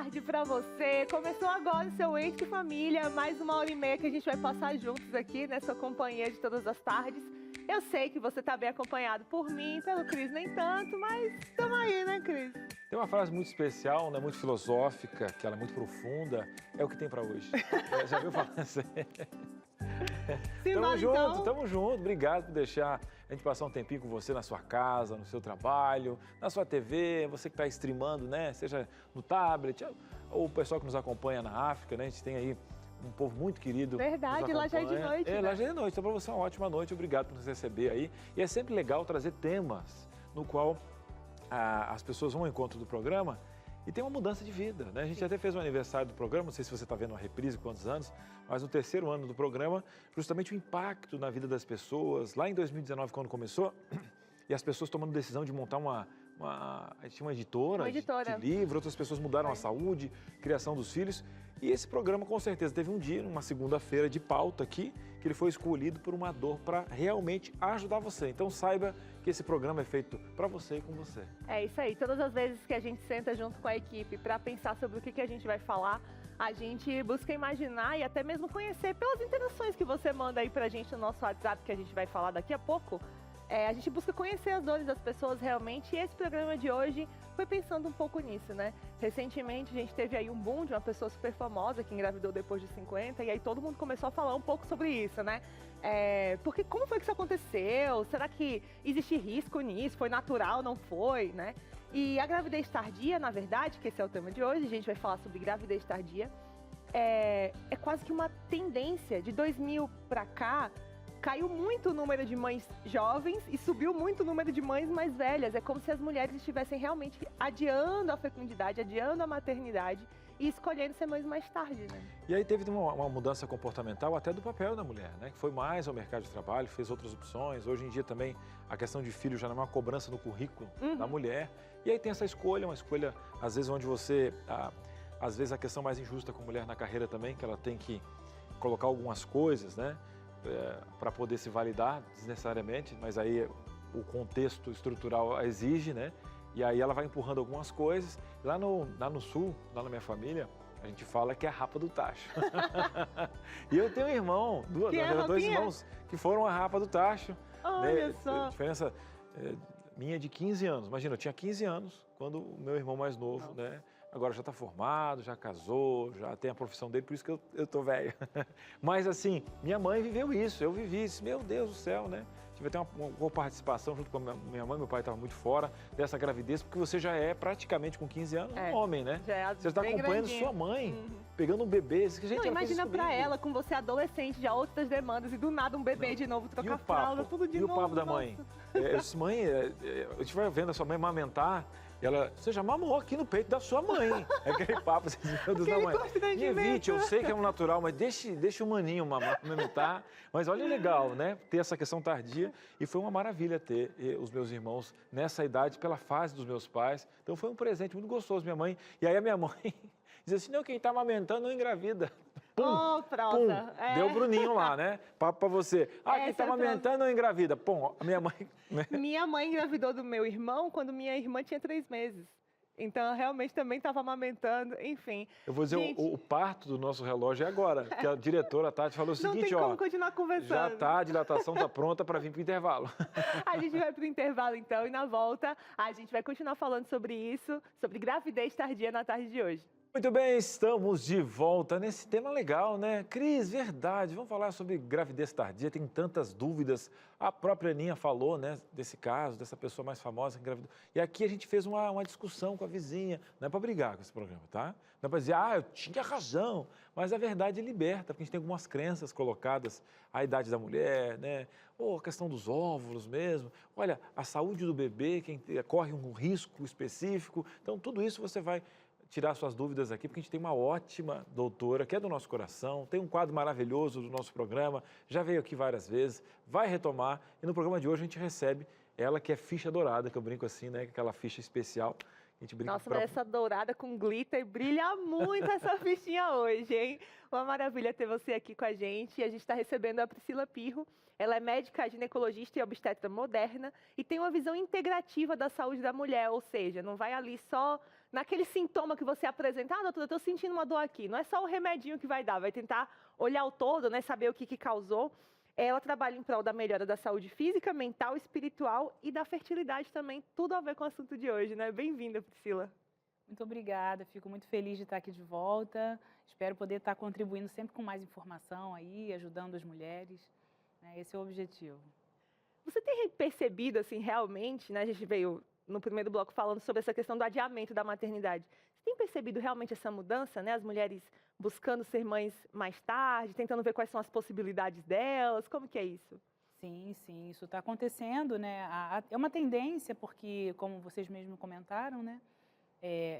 tarde pra você. Começou agora o seu Ente Família, mais 1h30 que a gente vai passar juntos aqui nessa companhia de todas as tardes. Eu sei que você tá bem acompanhado por mim, pelo Cris nem tanto, mas estamos aí, né, Cris? Tem uma frase muito especial, né, muito filosófica, que ela é muito profunda, é o que tem pra hoje. Já viu falar assim? Tamo junto, então. tamo junto. Obrigado por deixar a gente passar um tempinho com você na sua casa, no seu trabalho, na sua TV, você que está streamando, né? Seja no tablet, ou o pessoal que nos acompanha na África, né? A gente tem aí um povo muito querido. Verdade, lá já é de noite. É, né? lá já é de noite. Então, para você, uma ótima noite. Obrigado por nos receber aí. E é sempre legal trazer temas no qual as pessoas vão ao encontro do programa e tem uma mudança de vida, né? A gente até fez um aniversário do programa, não sei se você está vendo uma reprise, quantos anos, mas no terceiro ano do programa, justamente o impacto na vida das pessoas. Lá em 2019, quando começou, e as pessoas tomando decisão de montar a gente tinha uma editora de livro, outras pessoas mudaram a saúde, criação dos filhos. E esse programa, com certeza, teve um dia, uma segunda-feira de pauta aqui, que ele foi escolhido por uma dor para realmente ajudar você. Então saiba que esse programa é feito para você e com você. É isso aí. Todas as vezes que a gente senta junto com a equipe para pensar sobre o que a gente vai falar, a gente busca imaginar e até mesmo conhecer pelas interações que você manda aí pra gente no nosso WhatsApp, que a gente vai falar daqui a pouco. A gente busca conhecer as dores das pessoas realmente, e esse programa de hoje foi pensando um pouco nisso, né? Recentemente a gente teve aí um boom de uma pessoa super famosa que engravidou depois de 50, e aí todo mundo começou a falar um pouco sobre isso, né? Porque como foi que isso aconteceu? Será que existe risco nisso? Foi natural, não foi, né? E a gravidez tardia, na verdade, que esse é o tema de hoje, a gente vai falar sobre gravidez tardia, é quase que uma tendência de 2000 pra cá. Caiu muito o número de mães jovens e subiu muito o número de mães mais velhas. É como se as mulheres estivessem realmente adiando a fecundidade, adiando a maternidade e escolhendo ser mães mais tarde, né? E aí teve uma mudança comportamental até do papel da mulher, né? Que foi mais ao mercado de trabalho, fez outras opções. Hoje em dia também a questão de filho já não é uma cobrança no currículo da mulher. E aí tem essa escolha, uma escolha às vezes onde você... às vezes a questão mais injusta com a mulher na carreira também, que ela tem que colocar algumas coisas, né? Para poder se validar desnecessariamente, mas aí o contexto estrutural exige, né? E aí ela vai empurrando algumas coisas. Lá no sul, lá na minha família, a gente fala que é a rapa do tacho. E eu tenho um irmão, dois irmãos que foram a rapa do tacho. Olha só. A diferença minha de 15 anos. Imagina, eu tinha 15 anos quando o meu irmão mais novo, né? Agora já está formado, já casou, já tem a profissão dele, por isso que eu tô velho. Mas assim, minha mãe viveu isso, eu vivi isso, meu Deus do céu, né? Tive até uma participação junto com a minha mãe, meu pai estava muito fora dessa gravidez, porque você já é praticamente com 15 anos um homem, né? Você está acompanhando sua mãe, pegando um bebê. Não, imagina pra ela, com você adolescente, já outras demandas, e do nada um bebê de novo, trocar fralda, tudo de novo. E o papo da mãe? Eu disse, mãe, eu estiver vendo a sua mãe amamentar, e ela, você já mamou aqui no peito da sua mãe. É aquele papo, assim, meu Deus da mãe. Me evite, eu sei que é um natural, mas deixa o maninho amamentar. Mas olha, legal, né? Ter essa questão tardia. E foi uma maravilha ter os meus irmãos nessa idade, pela fase dos meus pais. Então foi um presente muito gostoso, minha mãe. E aí a minha mãe diz assim, não, quem tá amamentando não engravida. Pum, pum, deu o Bruninho lá, né? Papo pra você. Quem tá amamentando não engravida. Pum, a minha mãe... Né? Minha mãe engravidou do meu irmão quando minha irmã tinha 3 meses. Então, eu realmente também estava amamentando, enfim. Eu vou dizer, gente, o parto do nosso relógio é agora, que a diretora Tati falou o seguinte, não tem como continuar conversando. Já tá, a dilatação tá pronta para vir pro intervalo. A gente vai pro intervalo então, e na volta a gente vai continuar falando sobre isso, sobre gravidez tardia na tarde de hoje. Muito bem, estamos de volta nesse tema legal, né? Cris, verdade, vamos falar sobre gravidez tardia, tem tantas dúvidas. A própria Aninha falou, né, desse caso, dessa pessoa mais famosa que engravidou. E aqui a gente fez uma discussão com a vizinha, não é para brigar com esse programa, tá? Não é para dizer, eu tinha razão, mas a verdade liberta, porque a gente tem algumas crenças colocadas, a idade da mulher, né? Ou a questão dos óvulos mesmo. Olha, a saúde do bebê, quem corre um risco específico. Então, tudo isso você vai tirar suas dúvidas aqui, porque a gente tem uma ótima doutora, que é do nosso coração, tem um quadro maravilhoso do nosso programa, já veio aqui várias vezes, vai retomar, e no programa de hoje a gente recebe ela que é ficha dourada, que eu brinco assim, né, aquela ficha especial, A gente brinca Nossa, pra- mas essa dourada com glitter brilha muito essa fichinha hoje, hein? Uma maravilha ter você aqui com a gente. E a gente está recebendo a Priscila Pirro. Ela é médica ginecologista e obstetra moderna e tem uma visão integrativa da saúde da mulher, ou seja, não vai ali só naquele sintoma que você apresenta. Ah, doutora, eu estou sentindo uma dor aqui. Não é só o remedinho que vai dar, vai tentar olhar o todo, né? Saber o que causou. Ela trabalha em prol da melhora da saúde física, mental, espiritual e da fertilidade também. Tudo a ver com o assunto de hoje, né? Bem-vinda, Priscila. Muito obrigada, fico muito feliz de estar aqui de volta. Espero poder estar contribuindo sempre com mais informação aí, ajudando as mulheres. Né? Esse é o objetivo. Você tem percebido, assim, realmente, né? A gente veio no primeiro bloco falando sobre essa questão do adiamento da maternidade. Você tem percebido realmente essa mudança, né? As mulheres buscando ser mães mais tarde, tentando ver quais são as possibilidades delas? Como que é isso? Sim, sim, isso está acontecendo, né? É uma tendência, porque, como vocês mesmos comentaram, né?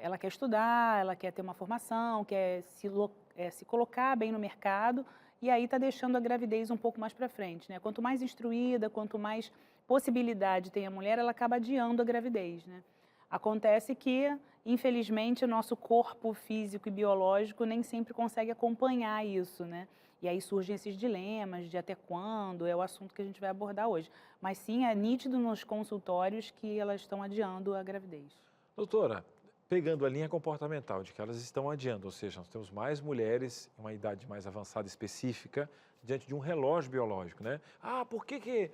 Ela quer estudar, ela quer ter uma formação, quer se colocar bem no mercado, e aí está deixando a gravidez um pouco mais para frente, né? Quanto mais instruída, quanto mais possibilidade tem a mulher, ela acaba adiando a gravidez, né? Acontece que, infelizmente, o nosso corpo físico e biológico nem sempre consegue acompanhar isso, né? E aí surgem esses dilemas de até quando, é o assunto que a gente vai abordar hoje. Mas sim, é nítido nos consultórios que elas estão adiando a gravidez. Doutora, pegando a linha comportamental de que elas estão adiando, ou seja, nós temos mais mulheres em uma idade mais avançada específica diante de um relógio biológico, né? Ah, por que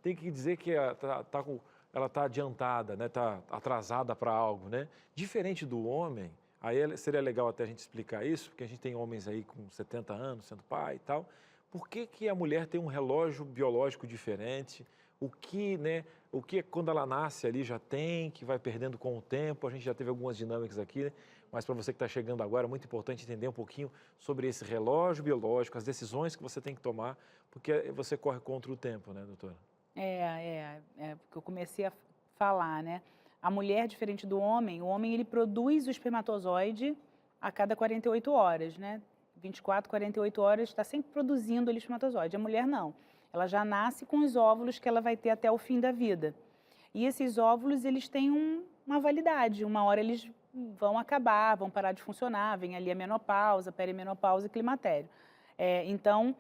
tem que dizer que ela está adiantada, né? Está atrasada para algo, né? Diferente do homem, aí seria legal até a gente explicar isso, porque a gente tem homens aí com 70 anos sendo pai e tal. Por que a mulher tem um relógio biológico diferente? O que quando ela nasce ali já tem, que vai perdendo com o tempo, a gente já teve algumas dinâmicas aqui, né? Mas para você que está chegando agora, é muito importante entender um pouquinho sobre esse relógio biológico, as decisões que você tem que tomar, porque você corre contra o tempo, né, doutora? Porque eu comecei a falar, né? A mulher, diferente do homem, o homem ele produz o espermatozoide a cada 48 horas, né? 24, 48 horas, está sempre produzindo ali espermatozoide. A mulher não. Ela já nasce com os óvulos que ela vai ter até o fim da vida. E esses óvulos, eles têm uma validade. Uma hora eles vão acabar, vão parar de funcionar, vem ali a menopausa, perimenopausa e climatério. Então,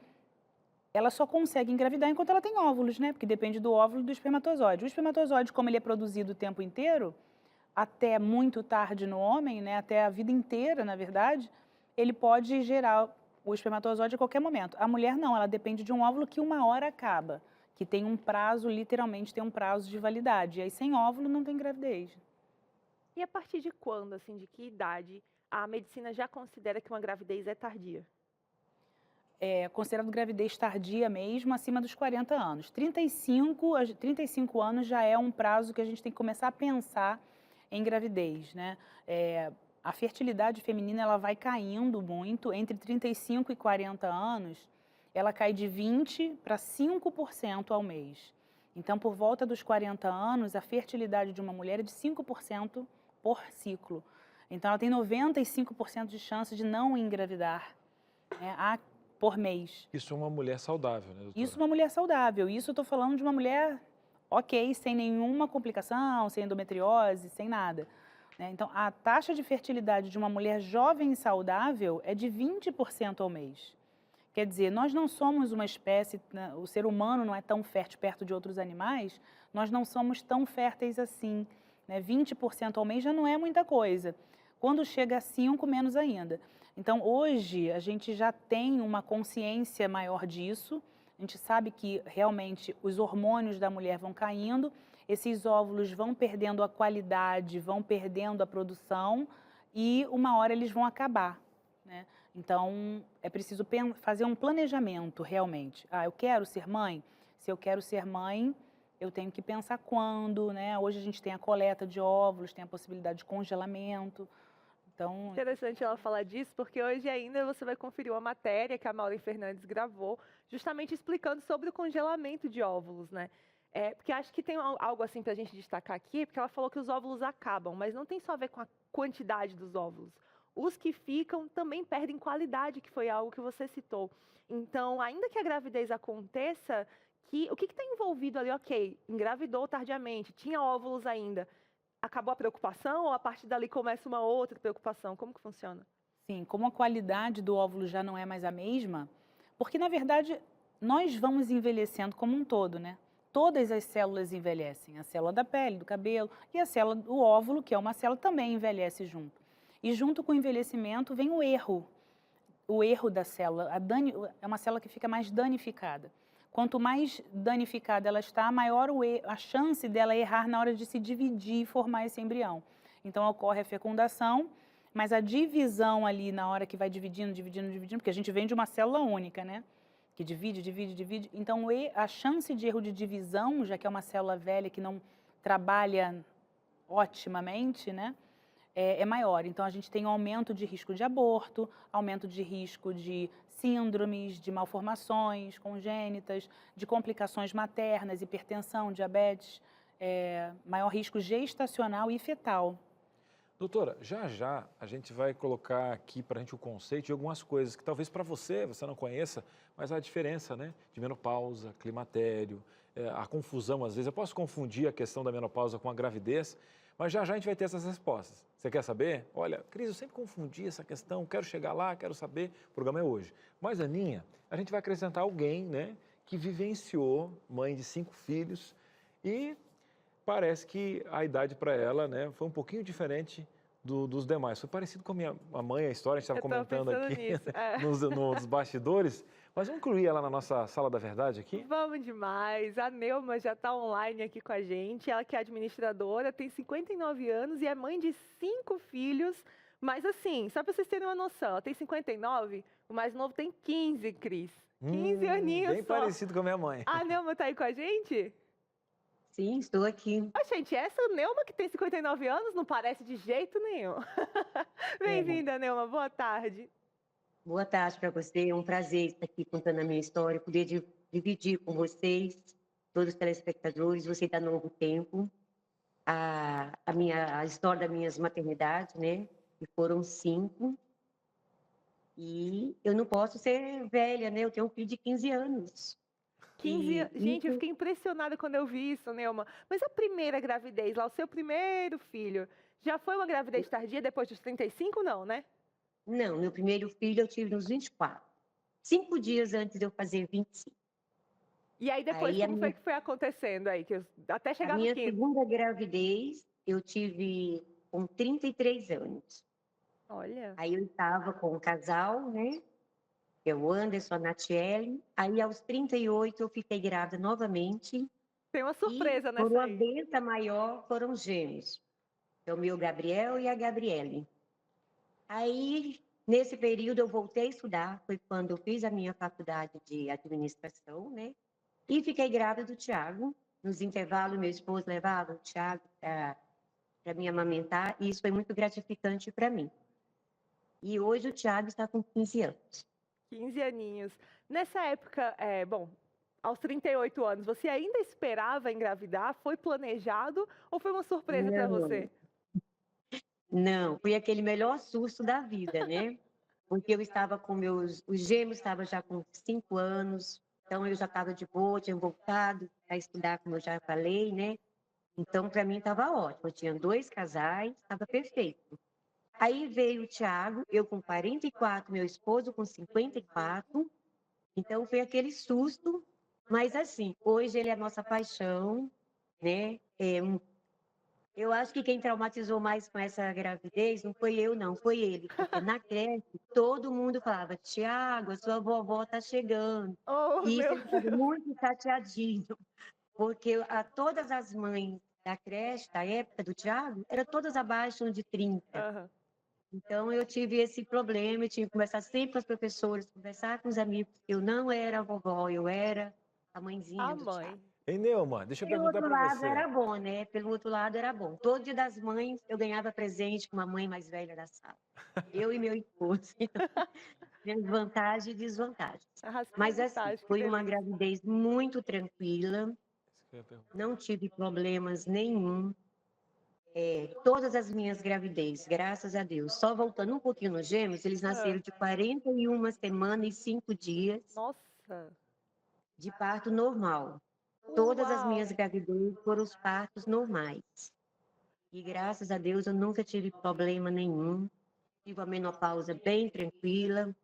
ela só consegue engravidar enquanto ela tem óvulos, né? Porque depende do óvulo e do espermatozoide. O espermatozoide, como ele é produzido o tempo inteiro, até muito tarde no homem, né? Até a vida inteira, na verdade, ele pode gerar o espermatozoide a qualquer momento. A mulher não, ela depende de um óvulo que uma hora acaba, que tem um prazo, literalmente tem um prazo de validade. E aí, sem óvulo, não tem gravidez. E a partir de quando, assim, de que idade, a medicina já considera que uma gravidez é tardia? É considerado gravidez tardia mesmo, acima dos 40 anos. 35 anos já é um prazo que a gente tem que começar a pensar em gravidez, né? A fertilidade feminina ela vai caindo muito, entre 35 e 40 anos, ela cai de 20% para 5% ao mês. Então, por volta dos 40 anos, a fertilidade de uma mulher é de 5% por ciclo. Então, ela tem 95% de chance de não engravidar, né, por mês. Isso é uma mulher saudável, né, doutora? Isso é uma mulher saudável. Isso eu estou falando de uma mulher, ok, sem nenhuma complicação, sem endometriose, sem nada. Então, a taxa de fertilidade de uma mulher jovem e saudável é de 20% ao mês. Quer dizer, nós não somos uma espécie, né, o ser humano não é tão fértil perto de outros animais, nós não somos tão férteis assim. 20% ao mês já não é muita coisa. Quando chega a 5%, menos ainda. Então, hoje, a gente já tem uma consciência maior disso, a gente sabe que realmente os hormônios da mulher vão caindo, esses óvulos vão perdendo a qualidade, vão perdendo a produção e uma hora eles vão acabar, né? Então, é preciso fazer um planejamento realmente. Eu quero ser mãe? Se eu quero ser mãe, eu tenho que pensar quando, né? Hoje a gente tem a coleta de óvulos, tem a possibilidade de congelamento. Então, interessante ela falar disso, porque hoje ainda você vai conferir uma matéria que a Maureen Fernandes gravou, justamente explicando sobre o congelamento de óvulos, né? Porque acho que tem algo assim para a gente destacar aqui, porque ela falou que os óvulos acabam, mas não tem só a ver com a quantidade dos óvulos. Os que ficam também perdem qualidade, que foi algo que você citou. Então, ainda que a gravidez aconteça, o que está envolvido ali? Ok, engravidou tardiamente, tinha óvulos ainda. acabou a preocupação ou a partir dali começa uma outra preocupação? Como que funciona? Sim, como a qualidade do óvulo já não é mais a mesma, porque na verdade nós vamos envelhecendo como um todo, né? Todas as células envelhecem, a célula da pele, do cabelo e a célula do óvulo, que é uma célula, também envelhece junto. E junto com o envelhecimento vem o erro da célula, é uma célula que fica mais danificada. Quanto mais danificada ela está, maior a chance dela errar na hora de se dividir e formar esse embrião. Então ocorre a fecundação, mas a divisão ali na hora que vai dividindo, porque a gente vem de uma célula única, né? Que divide, divide, divide. Então a chance de erro de divisão, já que é uma célula velha que não trabalha otimamente, né? É maior. Então, a gente tem um aumento de risco de aborto, aumento de risco de síndromes, de malformações congênitas, de complicações maternas, hipertensão, diabetes, maior risco gestacional e fetal. Doutora, já já a gente vai colocar aqui para a gente o conceito de algumas coisas que talvez para você não conheça, mas a diferença, né, de menopausa, climatério, a confusão às vezes. Eu posso confundir a questão da menopausa com a gravidez, mas já já a gente vai ter essas respostas. Você quer saber? Olha, Cris, eu sempre confundi essa questão, quero chegar lá, quero saber. O programa é hoje. Mas, Aninha, a gente vai acrescentar alguém, né, que vivenciou, mãe de 5 filhos, e parece que a idade para ela, né, foi um pouquinho diferente dos demais. Foi parecido com a mãe, a história, a gente estava comentando aqui nisso, nos bastidores. Mas vamos incluir ela na nossa Sala da Verdade aqui? Vamos demais. A Neuma já está online aqui com a gente. Ela que é administradora, tem 59 anos e é mãe de 5 filhos. Mas assim, só para vocês terem uma noção, ela tem 59, o mais novo tem 15, Cris. 15 aninhos bem só. parecido com a minha mãe. A Neuma está aí com a gente? Sim, estou aqui. Gente, essa Neuma que tem 59 anos não parece de jeito nenhum. Bem-vinda, Neuma. Boa tarde. Boa tarde para você. É um prazer estar aqui contando a minha história, poder dividir com vocês, todos os telespectadores, você da Novo Tempo, a história das minhas maternidades, né? Que foram 5. E eu não posso ser velha, né? Eu tenho um filho de 15 anos. 15 anos. Gente, eu fiquei impressionada quando eu vi isso, Neuma. Mas a primeira gravidez, lá, o seu primeiro filho, já foi uma gravidez tardia depois dos 35, não, né? Não, meu primeiro filho eu tive nos 24. 5 dias antes de eu fazer 25. E aí depois, como foi que foi acontecendo aí? Até chegar no 15? A minha segunda gravidez eu tive com 33 anos. Olha. Aí eu estava com um casal, né? Que é o Anderson, a Natiele. Aí aos 38 eu fiquei grávida novamente. Tem uma surpresa nessa aí. Por uma bênção maior, foram gêmeos. É o meu Gabriel e a Gabriele. Aí, nesse período, eu voltei a estudar. Foi quando eu fiz a minha faculdade de administração, né? E fiquei grávida do Thiago. Nos intervalos, meu esposo levava o Thiago para me amamentar. E isso foi muito gratificante para mim. E hoje o Thiago está com 15 anos. 15 aninhos. Nessa época, aos 38 anos, você ainda esperava engravidar? Foi planejado ou foi uma surpresa para você? Não, foi aquele melhor susto da vida, né? Porque eu estava com os gêmeos estavam já com 5 anos, então eu já estava de boa, tinha voltado a estudar, como eu já falei, né? Então, para mim, estava ótimo. Eu tinha 2 casais, estava perfeito. Aí veio o Thiago, eu com 44, meu esposo com 54. Então, foi aquele susto. Mas, assim, hoje ele é a nossa paixão, né? Eu acho que quem traumatizou mais com essa gravidez não foi eu, não, foi ele. Porque na creche, todo mundo falava, Thiago, a sua vovó está chegando. E isso ele ficava muito chateadinho. Porque todas as mães da creche, da época do Thiago, eram todas abaixo de 30. Então, eu tive esse problema, eu tinha que conversar sempre com as professoras, conversar com os amigos. Eu não era a vovó, eu era a mãezinha do Thiago. Ei, Neuma, deixa eu perguntar para você. Pelo outro lado era bom, né? Pelo outro lado era bom. Todo dia das mães eu ganhava presente com uma mãe mais velha da sala. Eu e meu esposo. Vantagem e desvantagem. Mas assim, foi uma gravidez muito tranquila. Não tive problemas nenhum. Todas as minhas gravidez, graças a Deus. Só voltando um pouquinho nos gêmeos, eles nasceram de 41 semanas e 5 dias. Nossa! De parto normal. Todas as minhas gravidez foram os partos normais. E graças a Deus eu nunca tive problema nenhum. Tive a menopausa bem tranquila.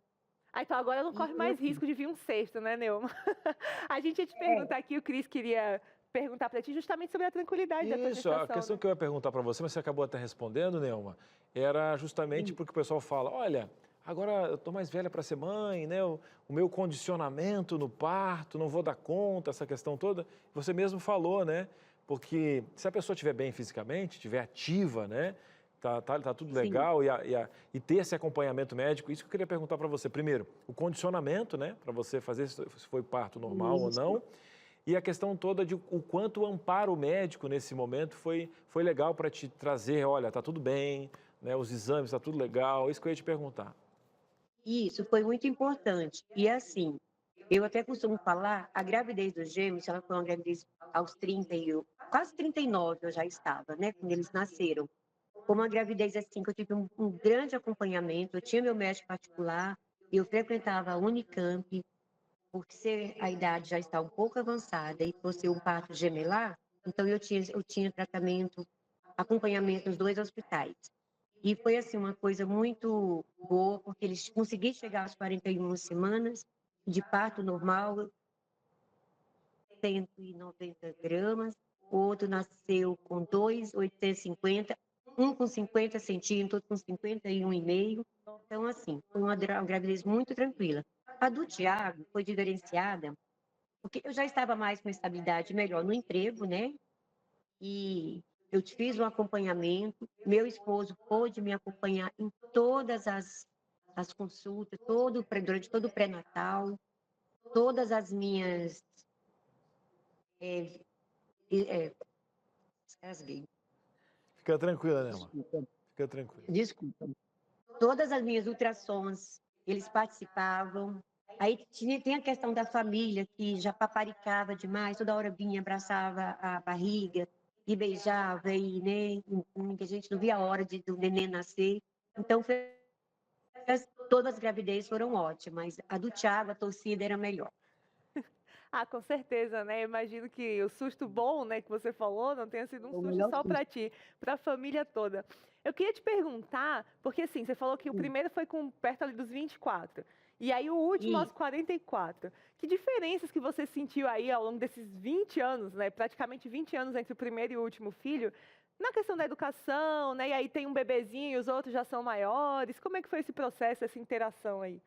Ah, então agora não corre Então, mais assim, risco de vir um sexto, né, Neuma? A gente ia te é, perguntar aqui, o Cris queria perguntar para ti justamente sobre a tranquilidade da tua Isso, a gestação, questão né? que eu ia perguntar para você, mas você acabou até respondendo, Neuma, era justamente sim, porque o pessoal fala, olha, agora eu estou mais velha para ser mãe, né? O meu condicionamento no parto, não vou dar conta, essa questão toda. Você mesmo falou, né? Porque se a pessoa estiver bem fisicamente, estiver ativa, né? Tá tudo sim, legal e ter esse acompanhamento médico, isso que eu queria perguntar para você. Primeiro, o condicionamento, né? Para você fazer se foi parto normal ou isso. não. E a questão toda de o quanto o amparo médico nesse momento foi legal para te trazer, olha, tá tudo bem, né? Os exames, tá tudo legal. Isso que eu ia te perguntar. Isso foi muito importante. E assim, eu até costumo falar, a gravidez dos gêmeos, ela foi uma gravidez aos 30 quase 39 eu já estava, né, quando eles nasceram. Foi uma gravidez assim que eu tive um grande acompanhamento, eu tinha meu médico particular, eu frequentava a Unicamp, por ser a idade já está um pouco avançada e por ser um parto gemelar, então eu tinha tratamento, acompanhamento nos dois hospitais. E foi assim uma coisa muito boa, porque eles consegui chegar às 41 semanas de parto normal, 190 gramas, o outro nasceu com 2,850, um com 50 centímetros, outro com 51,5. Então, assim, foi uma gravidez muito tranquila. A do Tiago foi diferenciada, porque eu já estava mais com estabilidade melhor no emprego, né? E eu fiz um acompanhamento, meu esposo pôde me acompanhar em todas as consultas, durante todo o pré-natal, todas as minhas. É, Esgasguei. Fica tranquila, Neuma. Desculpa, Fica tranquila. desculpa. Todas as minhas ultrassons, eles participavam. Aí tem a questão da família, que já paparicava demais, toda hora vinha, abraçava a barriga e beijava, e né, que a gente não via a hora do neném nascer. Então, todas as gravidezes foram ótimas. A do Thiago, a torcida era melhor. Ah, com certeza, né? Imagino que o susto bom, né, que você falou, não tenha sido um Foi o susto melhor só susto. para ti, para a família toda. Eu queria te perguntar, porque assim, você falou que o primeiro foi com perto ali dos 24, e aí o último E aos 44. Que diferenças que você sentiu aí ao longo desses 20 anos, né? Praticamente 20 anos entre o primeiro e o último filho, na questão da educação, né? E aí tem um bebezinho e os outros já são maiores. Como é que foi esse processo, essa interação aí?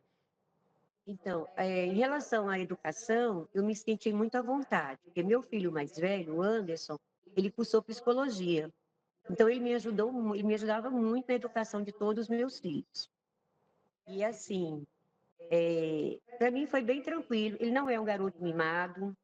Então, em relação à educação, eu me senti muito à vontade, porque meu filho mais velho, o Anderson, ele cursou psicologia. Então, ele me ajudava muito na educação de todos os meus filhos. E assim, para mim foi bem tranquilo. Ele não é um garoto mimado,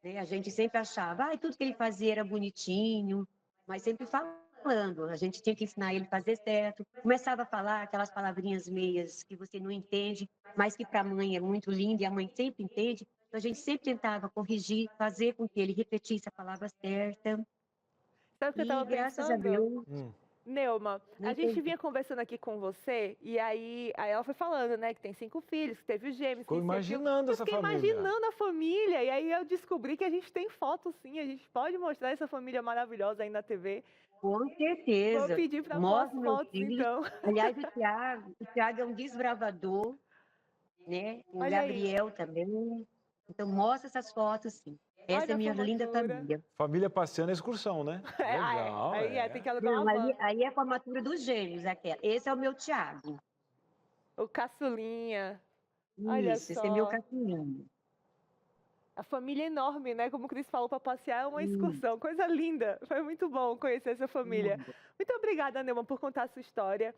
né? A gente sempre achava, tudo que ele fazia era bonitinho, mas sempre falando. A gente tinha que ensinar ele a fazer certo. Começava a falar aquelas palavrinhas meias que você não entende, mas que para a mãe é muito linda e a mãe sempre entende. Então, a gente sempre tentava corrigir, fazer com que ele repetisse a palavra certa. Sabe o que eu E estava graças a pensando? Deus, Neuma, a muito. gente vinha conversando aqui com você, e aí ela foi falando, né, que tem 5 filhos, que teve os gêmeos, que Ficou isso e aquilo. imaginando Eu essa fiquei família. imaginando a família, e aí eu descobri que a gente tem foto sim, a gente pode mostrar essa família maravilhosa aí na TV. Com Vou certeza. pedir para pôr as Mostro meus fotos, filhos. então. Aliás, o Thiago é um desbravador, né? O Olha aí, Gabriel também. Então, mostra essas fotos, sim. Essa é olha a a minha linda formatura. família. Família passeando a excursão, né? Legal, Tem é. que alugar Não, uma van. aí é a formatura dos gêmeos, aquela. Esse é o meu Thiago. O caçulinha, olha Isso, esse é meu só. caçulinho. A família é enorme, né? Como o Cris falou, para passear é uma Hum, excursão. Coisa linda. Foi muito bom conhecer essa família. Muito obrigada, Neumann, por contar a sua história.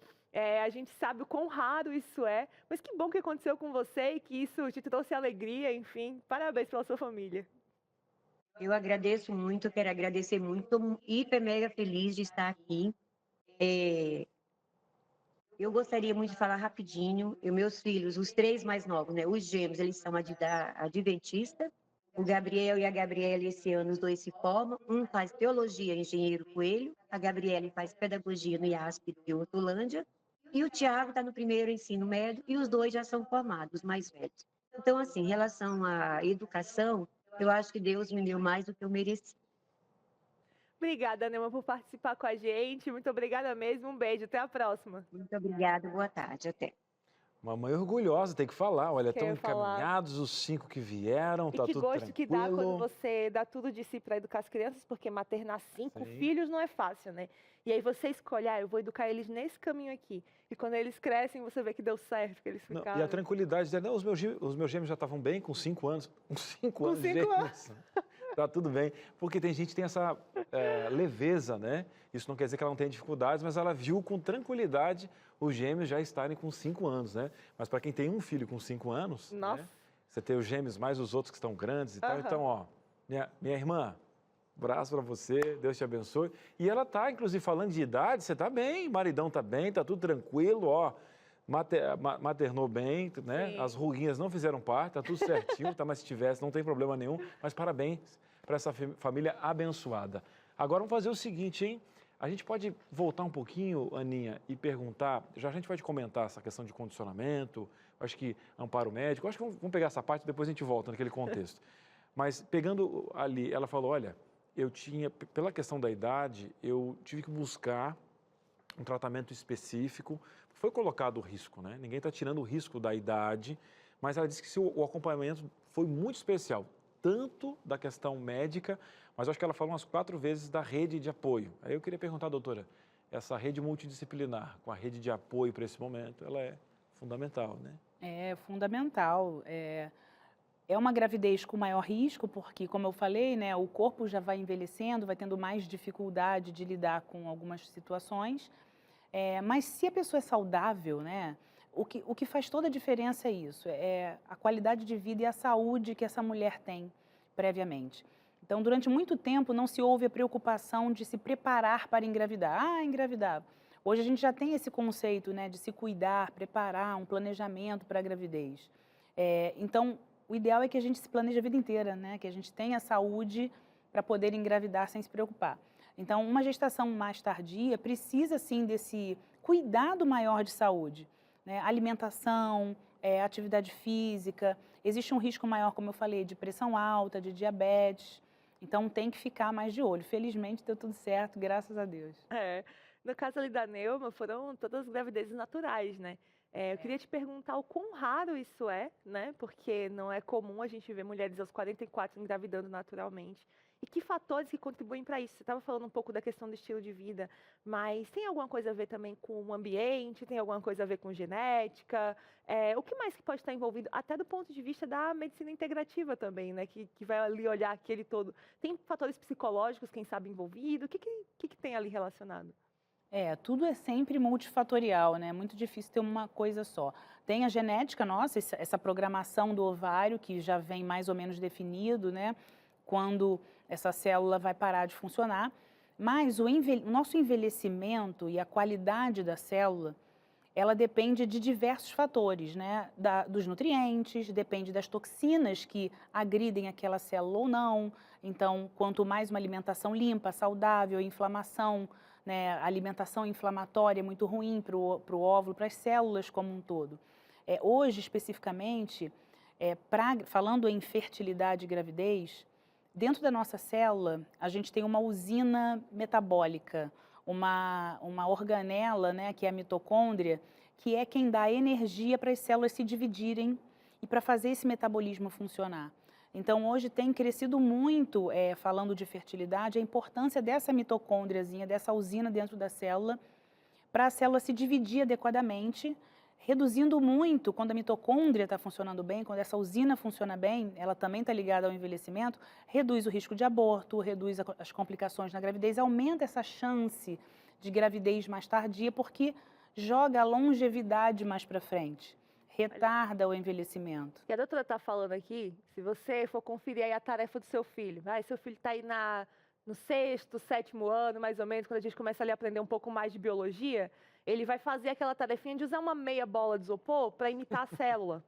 A gente sabe o quão raro isso é, mas que bom que aconteceu com você e que isso te trouxe alegria, enfim. Parabéns pela sua família. Eu agradeço muito, quero agradecer muito. Estou hiper mega feliz de estar aqui. É, eu gostaria muito de falar rapidinho. Meus filhos, os três mais novos, né? Os gêmeos, eles são adventista. O Gabriel e a Gabriela, esse ano, os dois se formam. Um faz teologia, engenheiro Coelho. A Gabriela faz pedagogia no IASP de Hortolândia. E o Tiago está no primeiro ensino médio. E os dois já são formados, os mais velhos. Então, assim, em relação à educação, eu acho que Deus me deu mais do que eu mereci. Obrigada, Neuma, por participar com a gente. Muito obrigada mesmo. Um beijo. Até a próxima. Muito obrigada, boa tarde, até. Mamãe orgulhosa, tem que falar. Olha, Quer estão falar? encaminhados os 5 que vieram, E tá que tudo gosto que dá quando tranquilo. você dá tudo de si para educar as crianças, porque maternar 5 Sim. filhos não é fácil, né? E aí você escolhe, eu vou educar eles nesse caminho aqui. E quando eles crescem, você vê que deu certo, que eles Não, ficaram... e a tranquilidade dela, não, os meus gêmeos já estavam bem com 5 anos. Com 5 Com anos, 5 gêmeos. Tá tudo bem. Porque tem gente que tem essa leveza, né? Isso não quer dizer que ela não tenha dificuldades, mas ela viu com tranquilidade os gêmeos já estarem com 5 anos, né? Mas para quem tem um filho com 5 anos, Nossa. né? Você tem os gêmeos mais os outros que estão grandes e tal. Aham. Então, ó, minha irmã, abraço para você, Deus te abençoe. E ela tá, inclusive, falando de idade, você tá bem, maridão tá bem, tá tudo tranquilo, ó. Maternou bem, né? Sim. As ruguinhas não fizeram parte, tá tudo certinho, tá? Mas se tivesse, não tem problema nenhum. Mas parabéns para essa família abençoada. Agora vamos fazer o seguinte, hein? A gente pode voltar um pouquinho, Aninha, e perguntar, já a gente vai te comentar essa questão de condicionamento, acho que amparo médico, acho que vamos pegar essa parte, depois a gente volta naquele contexto. Mas pegando ali, ela falou, olha, pela questão da idade, eu tive que buscar um tratamento específico, foi colocado o risco, né? Ninguém está tirando o risco da idade, mas ela disse que o acompanhamento foi muito especial, tanto da questão médica, mas eu acho que ela falou umas 4 vezes da rede de apoio. Aí eu queria perguntar, doutora, essa rede multidisciplinar, com a rede de apoio para esse momento, ela é fundamental, né? É fundamental. É uma gravidez com maior risco, porque, como eu falei, né, o corpo já vai envelhecendo, vai tendo mais dificuldade de lidar com algumas situações. Mas se a pessoa é saudável, né, o que faz toda a diferença é isso, é a qualidade de vida e a saúde que essa mulher tem previamente. Então, durante muito tempo, não se houve a preocupação de se preparar para engravidar. Engravidar. Hoje a gente já tem esse conceito, né, de se cuidar, preparar um planejamento para a gravidez. Então, o ideal é que a gente se planeje a vida inteira, né, que a gente tenha saúde para poder engravidar sem se preocupar. Então, uma gestação mais tardia precisa, sim, desse cuidado maior de saúde, né? Alimentação, atividade física, existe um risco maior, como eu falei, de pressão alta, de diabetes, então tem que ficar mais de olho. Felizmente deu tudo certo, graças a Deus. No caso ali da Neuma, foram todas gravidezes naturais, né? Eu queria te perguntar o quão raro isso é, né? Porque não é comum a gente ver mulheres aos 44 engravidando naturalmente. E que fatores que contribuem para isso? Você estava falando um pouco da questão do estilo de vida, mas tem alguma coisa a ver também com o ambiente? Tem alguma coisa a ver com genética? O que mais que pode estar envolvido? Até do ponto de vista da medicina integrativa também, né? Que vai ali olhar aquele todo. Tem fatores psicológicos, quem sabe, envolvido? O que tem ali relacionado? Tudo é sempre multifatorial, né? É muito difícil ter uma coisa só. Tem a genética, nossa, essa programação do ovário, que já vem mais ou menos definido, né? Quando essa célula vai parar de funcionar. Mas o nosso envelhecimento e a qualidade da célula, ela depende de diversos fatores, né? Dos nutrientes, depende das toxinas que agridem aquela célula ou não. Então, quanto mais uma alimentação limpa, saudável, inflamação, né? A alimentação inflamatória é muito ruim para o óvulo, para as células como um todo. Hoje, especificamente, falando em fertilidade e gravidez, dentro da nossa célula, a gente tem uma usina metabólica, uma organela, né, que é a mitocôndria, que é quem dá energia para as células se dividirem e para fazer esse metabolismo funcionar. Então, hoje tem crescido muito, falando de fertilidade, a importância dessa mitocôndriazinha, dessa usina dentro da célula, para a célula se dividir adequadamente, reduzindo muito, quando a mitocôndria está funcionando bem, quando essa usina funciona bem, ela também está ligada ao envelhecimento, reduz o risco de aborto, reduz as complicações na gravidez, aumenta essa chance de gravidez mais tardia, porque joga a longevidade mais para frente, retarda o envelhecimento. E a doutora está falando aqui, se você for conferir aí a tarefa do seu filho, seu filho está aí no 6º, 7º ano, mais ou menos, quando a gente começa ali a aprender um pouco mais de biologia, ele vai fazer aquela tarefinha de usar uma meia bola de isopor para imitar a célula.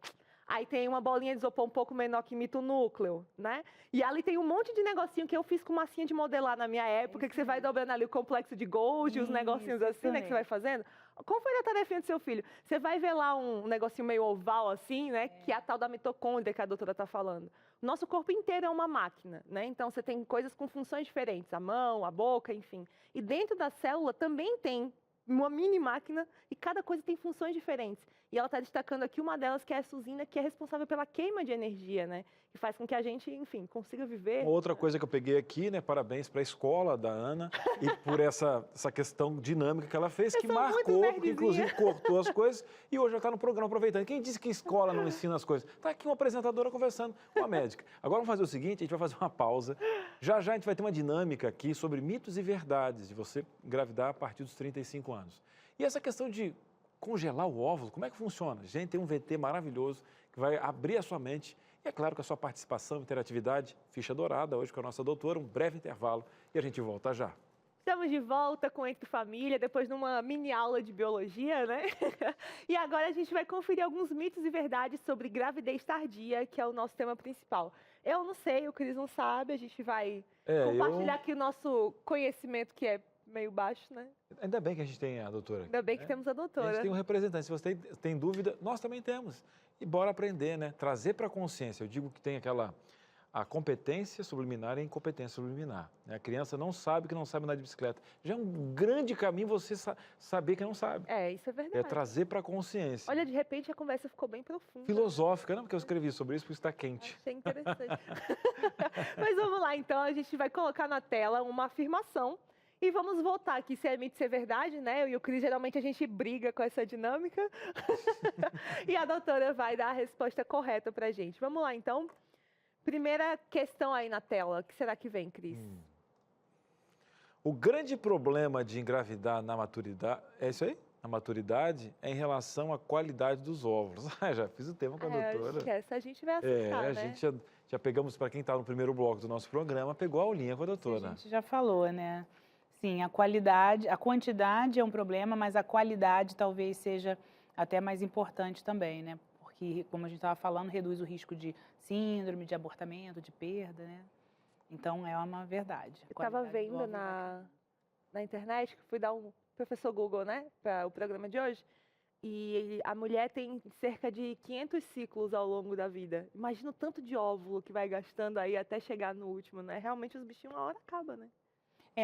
Aí tem uma bolinha de isopor um pouco menor que imita o núcleo, né? E ali tem um monte de negocinho que eu fiz com massinha de modelar na minha época, que você vai dobrando ali o complexo de Golgi, os negocinhos assim, né, que você vai fazendo. Qual foi a tarefinha do seu filho? Você vai ver lá um negocinho meio oval assim, né, que é a tal da mitocôndria que a doutora está falando. Nosso corpo inteiro é uma máquina, né? Então você tem coisas com funções diferentes, a mão, a boca, enfim. E dentro da célula também tem uma mini máquina e cada coisa tem funções diferentes. E ela está destacando aqui uma delas, que é essa usina, que é responsável pela queima de energia, né? Que faz com que a gente, enfim, consiga viver. Uma outra coisa que eu peguei aqui, né? Parabéns para a escola da Ana e por essa questão dinâmica que ela fez, que marcou, porque inclusive cortou as coisas e hoje ela está no programa aproveitando. Quem disse que escola não ensina as coisas? Está aqui uma apresentadora conversando com a médica. Agora vamos fazer o seguinte, a gente vai fazer uma pausa. Já já a gente vai ter uma dinâmica aqui sobre mitos e verdades de você engravidar a partir dos 35 anos. E essa questão de congelar o óvulo, como é que funciona? Gente, tem um VT maravilhoso que vai abrir a sua mente. E é claro que a sua participação, interatividade, ficha dourada, hoje com a nossa doutora, um breve intervalo e a gente volta já. Estamos de volta com Entre Família, depois de uma mini aula de biologia, né? E agora a gente vai conferir alguns mitos e verdades sobre gravidez tardia, que é o nosso tema principal. Eu não sei, o Cris não sabe, a gente vai compartilhar aqui o nosso conhecimento, que é meio baixo, né? Ainda bem que a gente tem a doutora. Ainda bem que temos a doutora. A gente tem um representante. Se você tem dúvida, nós também temos. E bora aprender, né? Trazer para a consciência. Eu digo que tem a competência subliminar e a incompetência subliminar. Né? A criança não sabe que não sabe andar de bicicleta. Já é um grande caminho você saber que não sabe. É, isso é verdade. É trazer para a consciência. Olha, de repente a conversa ficou bem profunda. Filosófica, não? Porque eu escrevi sobre isso, porque está quente. Achei interessante. Mas vamos lá, então. A gente vai colocar na tela uma afirmação. E vamos voltar aqui, se é mito, se é verdade, né? Eu e o Cris, geralmente, a gente briga com essa dinâmica. E a doutora vai dar a resposta correta pra gente. Vamos lá, então. Primeira questão aí na tela. O que será que vem, Cris? O grande problema de engravidar na maturidade... É isso aí? Na maturidade é em relação à qualidade dos óvulos. Já fiz o tema com a doutora. Acho que essa a gente vai acertar, a né? gente já pegamos, para quem está no primeiro bloco do nosso programa, pegou a aulinha com a doutora. A gente já falou, né? Sim, a qualidade, a quantidade é um problema, mas a qualidade talvez seja até mais importante também, né? Porque, como a gente estava falando, reduz o risco de síndrome, de abortamento, de perda, né? Então, é uma verdade. Eu estava vendo na internet, que fui dar um professor Google, né, para o programa de hoje, e a mulher tem cerca de 500 ciclos ao longo da vida. Imagina o tanto de óvulo que vai gastando aí até chegar no último, né? Realmente os bichinhos uma hora acabam, né?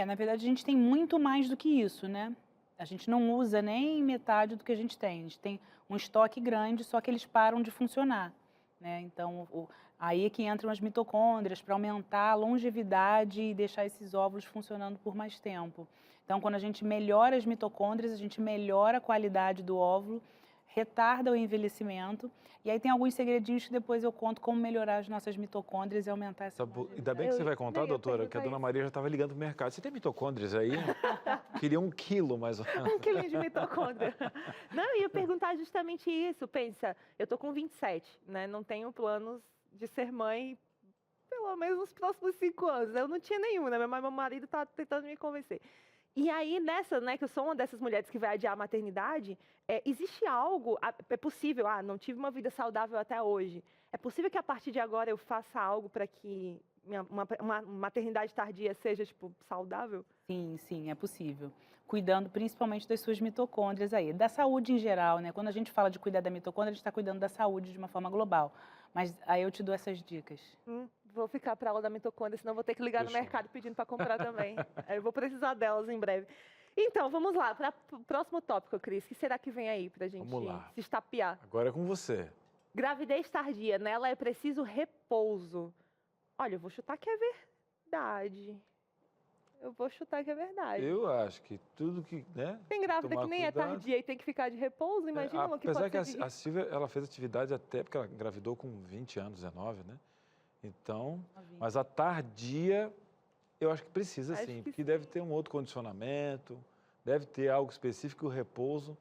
Na verdade, a gente tem muito mais do que isso, né? A gente não usa nem metade do que a gente tem. A gente tem um estoque grande, só que eles param de funcionar, né? Então, aí é que entram as mitocôndrias para aumentar a longevidade e deixar esses óvulos funcionando por mais tempo. Então, quando a gente melhora as mitocôndrias, a gente melhora a qualidade do óvulo, retarda o envelhecimento. E aí tem alguns segredinhos que depois eu conto como melhorar as nossas mitocôndrias e aumentar essa longevidade. Ainda bem que você vai contar, doutora, que a dona Maria já estava ligando para o mercado. Você tem mitocôndrias aí? Queria 1 quilo, mais ou menos. 1 quilinho de mitocôndria. Não, eu ia perguntar justamente isso. Pensa, eu tô com 27, né? Não tenho planos de ser mãe pelo menos nos próximos 5 anos. Eu não tinha nenhum, né? Meu marido tá tentando me convencer. E aí, nessa, né, que eu sou uma dessas mulheres que vai adiar a maternidade, existe algo, é possível, não tive uma vida saudável até hoje. É possível que a partir de agora eu faça algo para que uma maternidade tardia seja, tipo, saudável? Sim, é possível. Cuidando principalmente das suas mitocôndrias aí, da saúde em geral, né? Quando a gente fala de cuidar da mitocôndria, a gente está cuidando da saúde de uma forma global. Mas aí eu te dou essas dicas. Vou ficar para a aula da mitocôndria, senão vou ter que ligar no mercado pedindo para comprar também. Eu vou precisar delas em breve. Então, vamos lá, para o próximo tópico, Cris. O que será que vem aí para a gente se estapear? Agora é com você. Gravidez tardia, nela é preciso repouso. Olha, eu vou chutar que é verdade. Eu acho que tudo que, né? Tem grávida que nem é tardia e tem que ficar de repouso, imagina uma que pode ser Apesar que a Silvia, ela fez atividade até porque ela engravidou com 20 anos, 19, né? Então, mas a tardia, eu acho que precisa sim, porque deve ter um outro condicionamento, deve ter algo específico, o repouso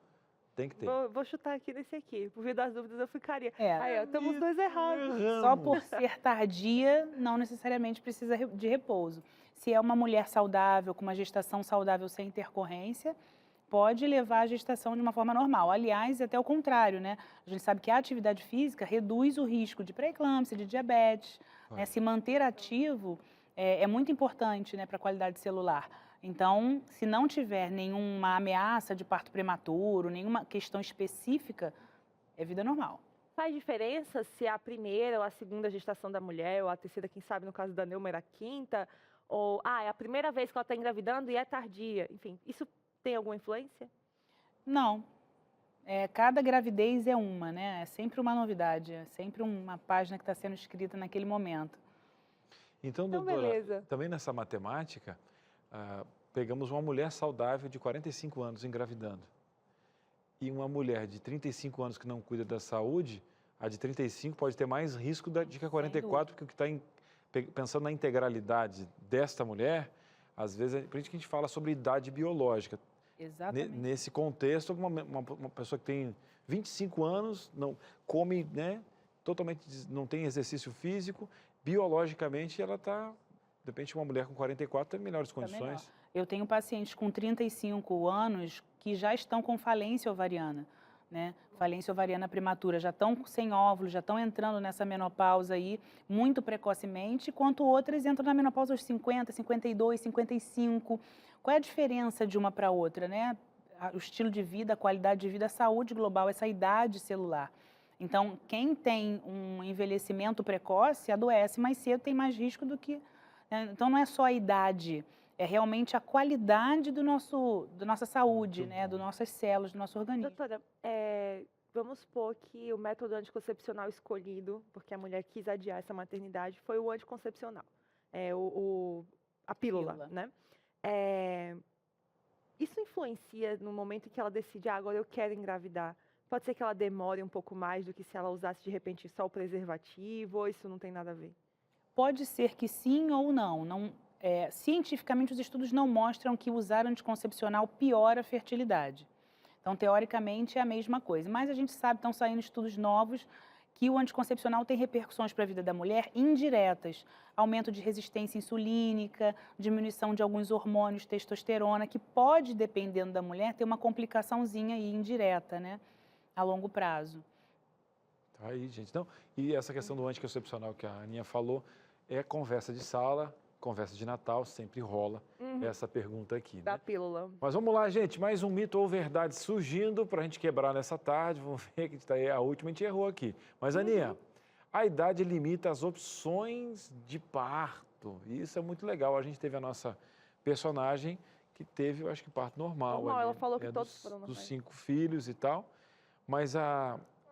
tem que ter. Vou chutar aqui nesse aqui, por via das dúvidas eu ficaria. Aí, ó, estamos dois errados. Só por ser tardia, não necessariamente precisa de repouso. Se é uma mulher saudável, com uma gestação saudável sem intercorrência, pode levar à gestação de uma forma normal. Aliás, até o contrário, né? A gente sabe que a atividade física reduz o risco de pré-eclâmpsia, de diabetes, né? Se manter ativo é muito importante, né, para a qualidade celular. Então, se não tiver nenhuma ameaça de parto prematuro, nenhuma questão específica, é vida normal. Faz diferença se é a primeira ou a segunda gestação da mulher, ou a terceira, quem sabe no caso da Neuma era a quinta, ou é a primeira vez que ela está engravidando e é tardia. Enfim, isso tem alguma influência? Não. Cada gravidez é uma, né? É sempre uma novidade, é sempre uma página que está sendo escrita naquele momento. Então, Então, doutora, beleza. também nessa matemática, pegamos uma mulher saudável de 45 anos engravidando. E uma mulher de 35 anos que não cuida da saúde, a de 35 pode ter mais risco de que a 44, porque o que está pensando na integralidade desta mulher, às vezes, por isso que a gente fala sobre idade biológica. Exatamente. Nesse contexto, uma pessoa que tem 25 anos, não come, né, totalmente, não tem exercício físico, biologicamente ela está, de repente uma mulher com 44 tem melhores condições. Melhor. Eu tenho pacientes com 35 anos que já estão com falência ovariana, né? Falência ovariana prematura, já estão sem óvulos, já estão entrando nessa menopausa aí muito precocemente, enquanto outras entram na menopausa aos 50, 52, 55. Qual é a diferença de uma para outra, né? O estilo de vida, a qualidade de vida, a saúde global, essa idade celular. Então, quem tem um envelhecimento precoce adoece mais cedo, tem mais risco do que... né? Então, não é só a idade, é realmente a qualidade da nossa saúde, né? Das nossas células, do nosso organismo. Doutora, vamos supor que o método anticoncepcional escolhido, porque a mulher quis adiar essa maternidade, foi o anticoncepcional, a pílula, né? Isso influencia no momento em que ela decide, agora eu quero engravidar? Pode ser que ela demore um pouco mais do que se ela usasse de repente só o preservativo, ou isso não tem nada a ver? Pode ser que sim ou não. Cientificamente, os estudos não mostram que usar anticoncepcional piora a fertilidade. Então, teoricamente, é a mesma coisa. Mas a gente sabe, estão saindo estudos novos, que o anticoncepcional tem repercussões para a vida da mulher indiretas. Aumento de resistência insulínica, diminuição de alguns hormônios, testosterona, que pode, dependendo da mulher, ter uma complicaçãozinha aí indireta, né? A longo prazo. Tá aí, gente. Então, e essa questão do anticoncepcional que a Aninha falou, é conversa de sala, conversa de Natal, sempre rola essa pergunta aqui, né? Da pílula. Mas vamos lá, gente, mais um mito ou verdade surgindo para a gente quebrar nessa tarde. Vamos ver que tá aí, a última a gente errou aqui. Mas, Aninha, a idade limita as opções de parto. E isso é muito legal. A gente teve a nossa personagem que teve, eu acho que parto normal. Normal, ela falou que todos dos, foram normais. dos 5 filhos e tal. Mas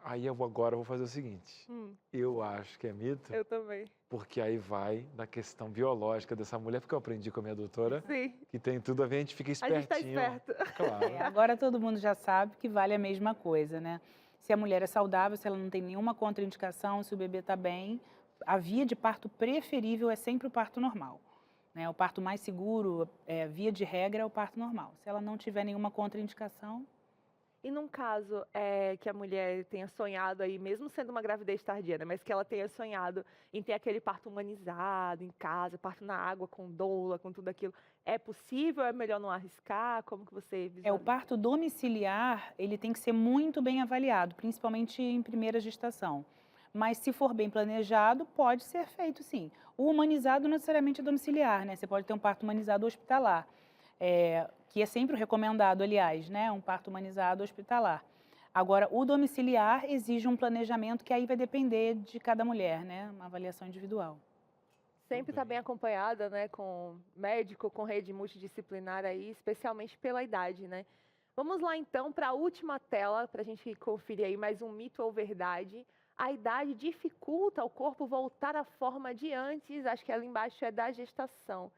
aí eu agora vou fazer o seguinte. Eu acho que é mito. Eu também. Porque aí vai da questão biológica dessa mulher, porque eu aprendi com a minha doutora, Sim. que tem tudo a ver, a gente fica A espertinho. gente tá esperto. Claro. Agora todo mundo já sabe que vale a mesma coisa, né? Se a mulher é saudável, se ela não tem nenhuma contraindicação, se o bebê está bem, a via de parto preferível é sempre o parto normal, né? O parto mais seguro, via de regra, é o parto normal. Se ela não tiver nenhuma contraindicação... E num caso que a mulher tenha sonhado aí, mesmo sendo uma gravidez tardia, né, mas que ela tenha sonhado em ter aquele parto humanizado em casa, parto na água, com doula, com tudo aquilo, é possível? É melhor não arriscar? Como que você visualiza? O parto domiciliar, ele tem que ser muito bem avaliado, principalmente em primeira gestação. Mas se for bem planejado, pode ser feito sim. O humanizado não necessariamente é domiciliar, né? Você pode ter um parto humanizado hospitalar. Que é sempre o recomendado, aliás, né? Um parto humanizado hospitalar. Agora, o domiciliar exige um planejamento que aí vai depender de cada mulher, né? Uma avaliação individual. Sempre está bem acompanhada, né? Com médico, com rede multidisciplinar aí, especialmente pela idade, né? Vamos lá, então, para a última tela, para a gente conferir aí mais um mito ou verdade. A idade dificulta o corpo voltar à forma de antes, acho que ali embaixo é da gestação.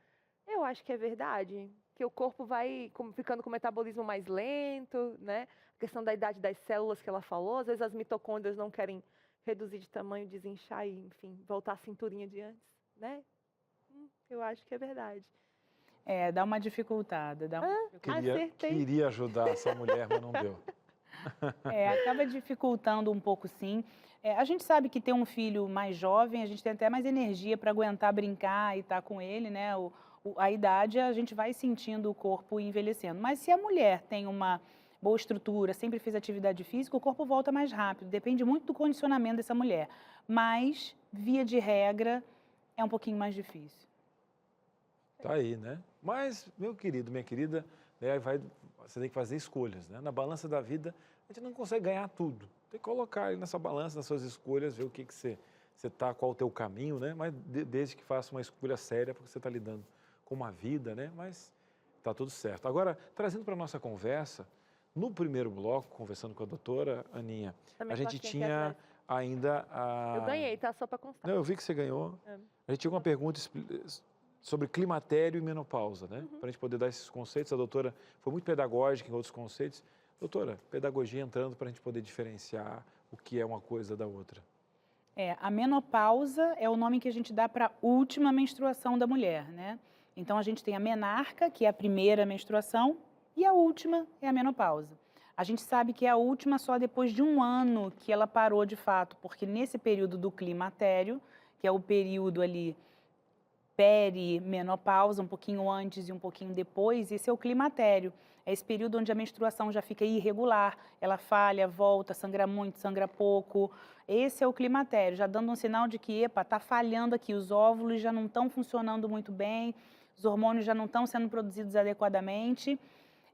Eu acho que é verdade, que o corpo vai ficando com o metabolismo mais lento, né? A questão da idade das células que ela falou, às vezes as mitocôndrias não querem reduzir de tamanho, desinchar e, enfim, voltar à cinturinha de antes, né? Eu acho que é verdade. Dá uma dificultada. Queria ajudar essa mulher, mas não deu. Acaba dificultando um pouco, sim. A gente sabe que ter um filho mais jovem, a gente tem até mais energia para aguentar brincar e estar com ele, né? a idade, a gente vai sentindo o corpo envelhecendo. Mas se a mulher tem uma boa estrutura, sempre fez atividade física, o corpo volta mais rápido. Depende muito do condicionamento dessa mulher. Mas, via de regra, é um pouquinho mais difícil. Tá aí, né? Mas, meu querido, minha querida, né, você tem que fazer escolhas, né? Na balança da vida, a gente não consegue ganhar tudo. Tem que colocar aí nessa balança, nas suas escolhas, ver o que você está, qual o teu caminho, né? Mas desde que faça uma escolha séria, porque você está lidando com uma vida, né? Mas está tudo certo. Agora, trazendo para a nossa conversa, no primeiro bloco, conversando com a doutora Aninha, Também a gente coloquei aqui tinha atrás. ainda a... Eu ganhei, tá? Só para constar. Não, eu vi que você ganhou. É. A gente tinha uma pergunta sobre climatério e menopausa, né? Para a gente poder dar esses conceitos. A doutora foi muito pedagógica em outros conceitos. Doutora, pedagogia entrando para a gente poder diferenciar o que é uma coisa da outra. A menopausa é o nome que a gente dá para a última menstruação da mulher, né? Então, a gente tem a menarca, que é a primeira menstruação, e a última é a menopausa. A gente sabe que é a última só depois de 1 ano que ela parou de fato, porque nesse período do climatério, que é o período ali perimenopausa, um pouquinho antes e um pouquinho depois, esse é o climatério. É esse período onde a menstruação já fica irregular, ela falha, volta, sangra muito, sangra pouco. Esse é o climatério, já dando um sinal de que, epa, está falhando aqui, os óvulos já não estão funcionando muito bem, os hormônios já não estão sendo produzidos adequadamente.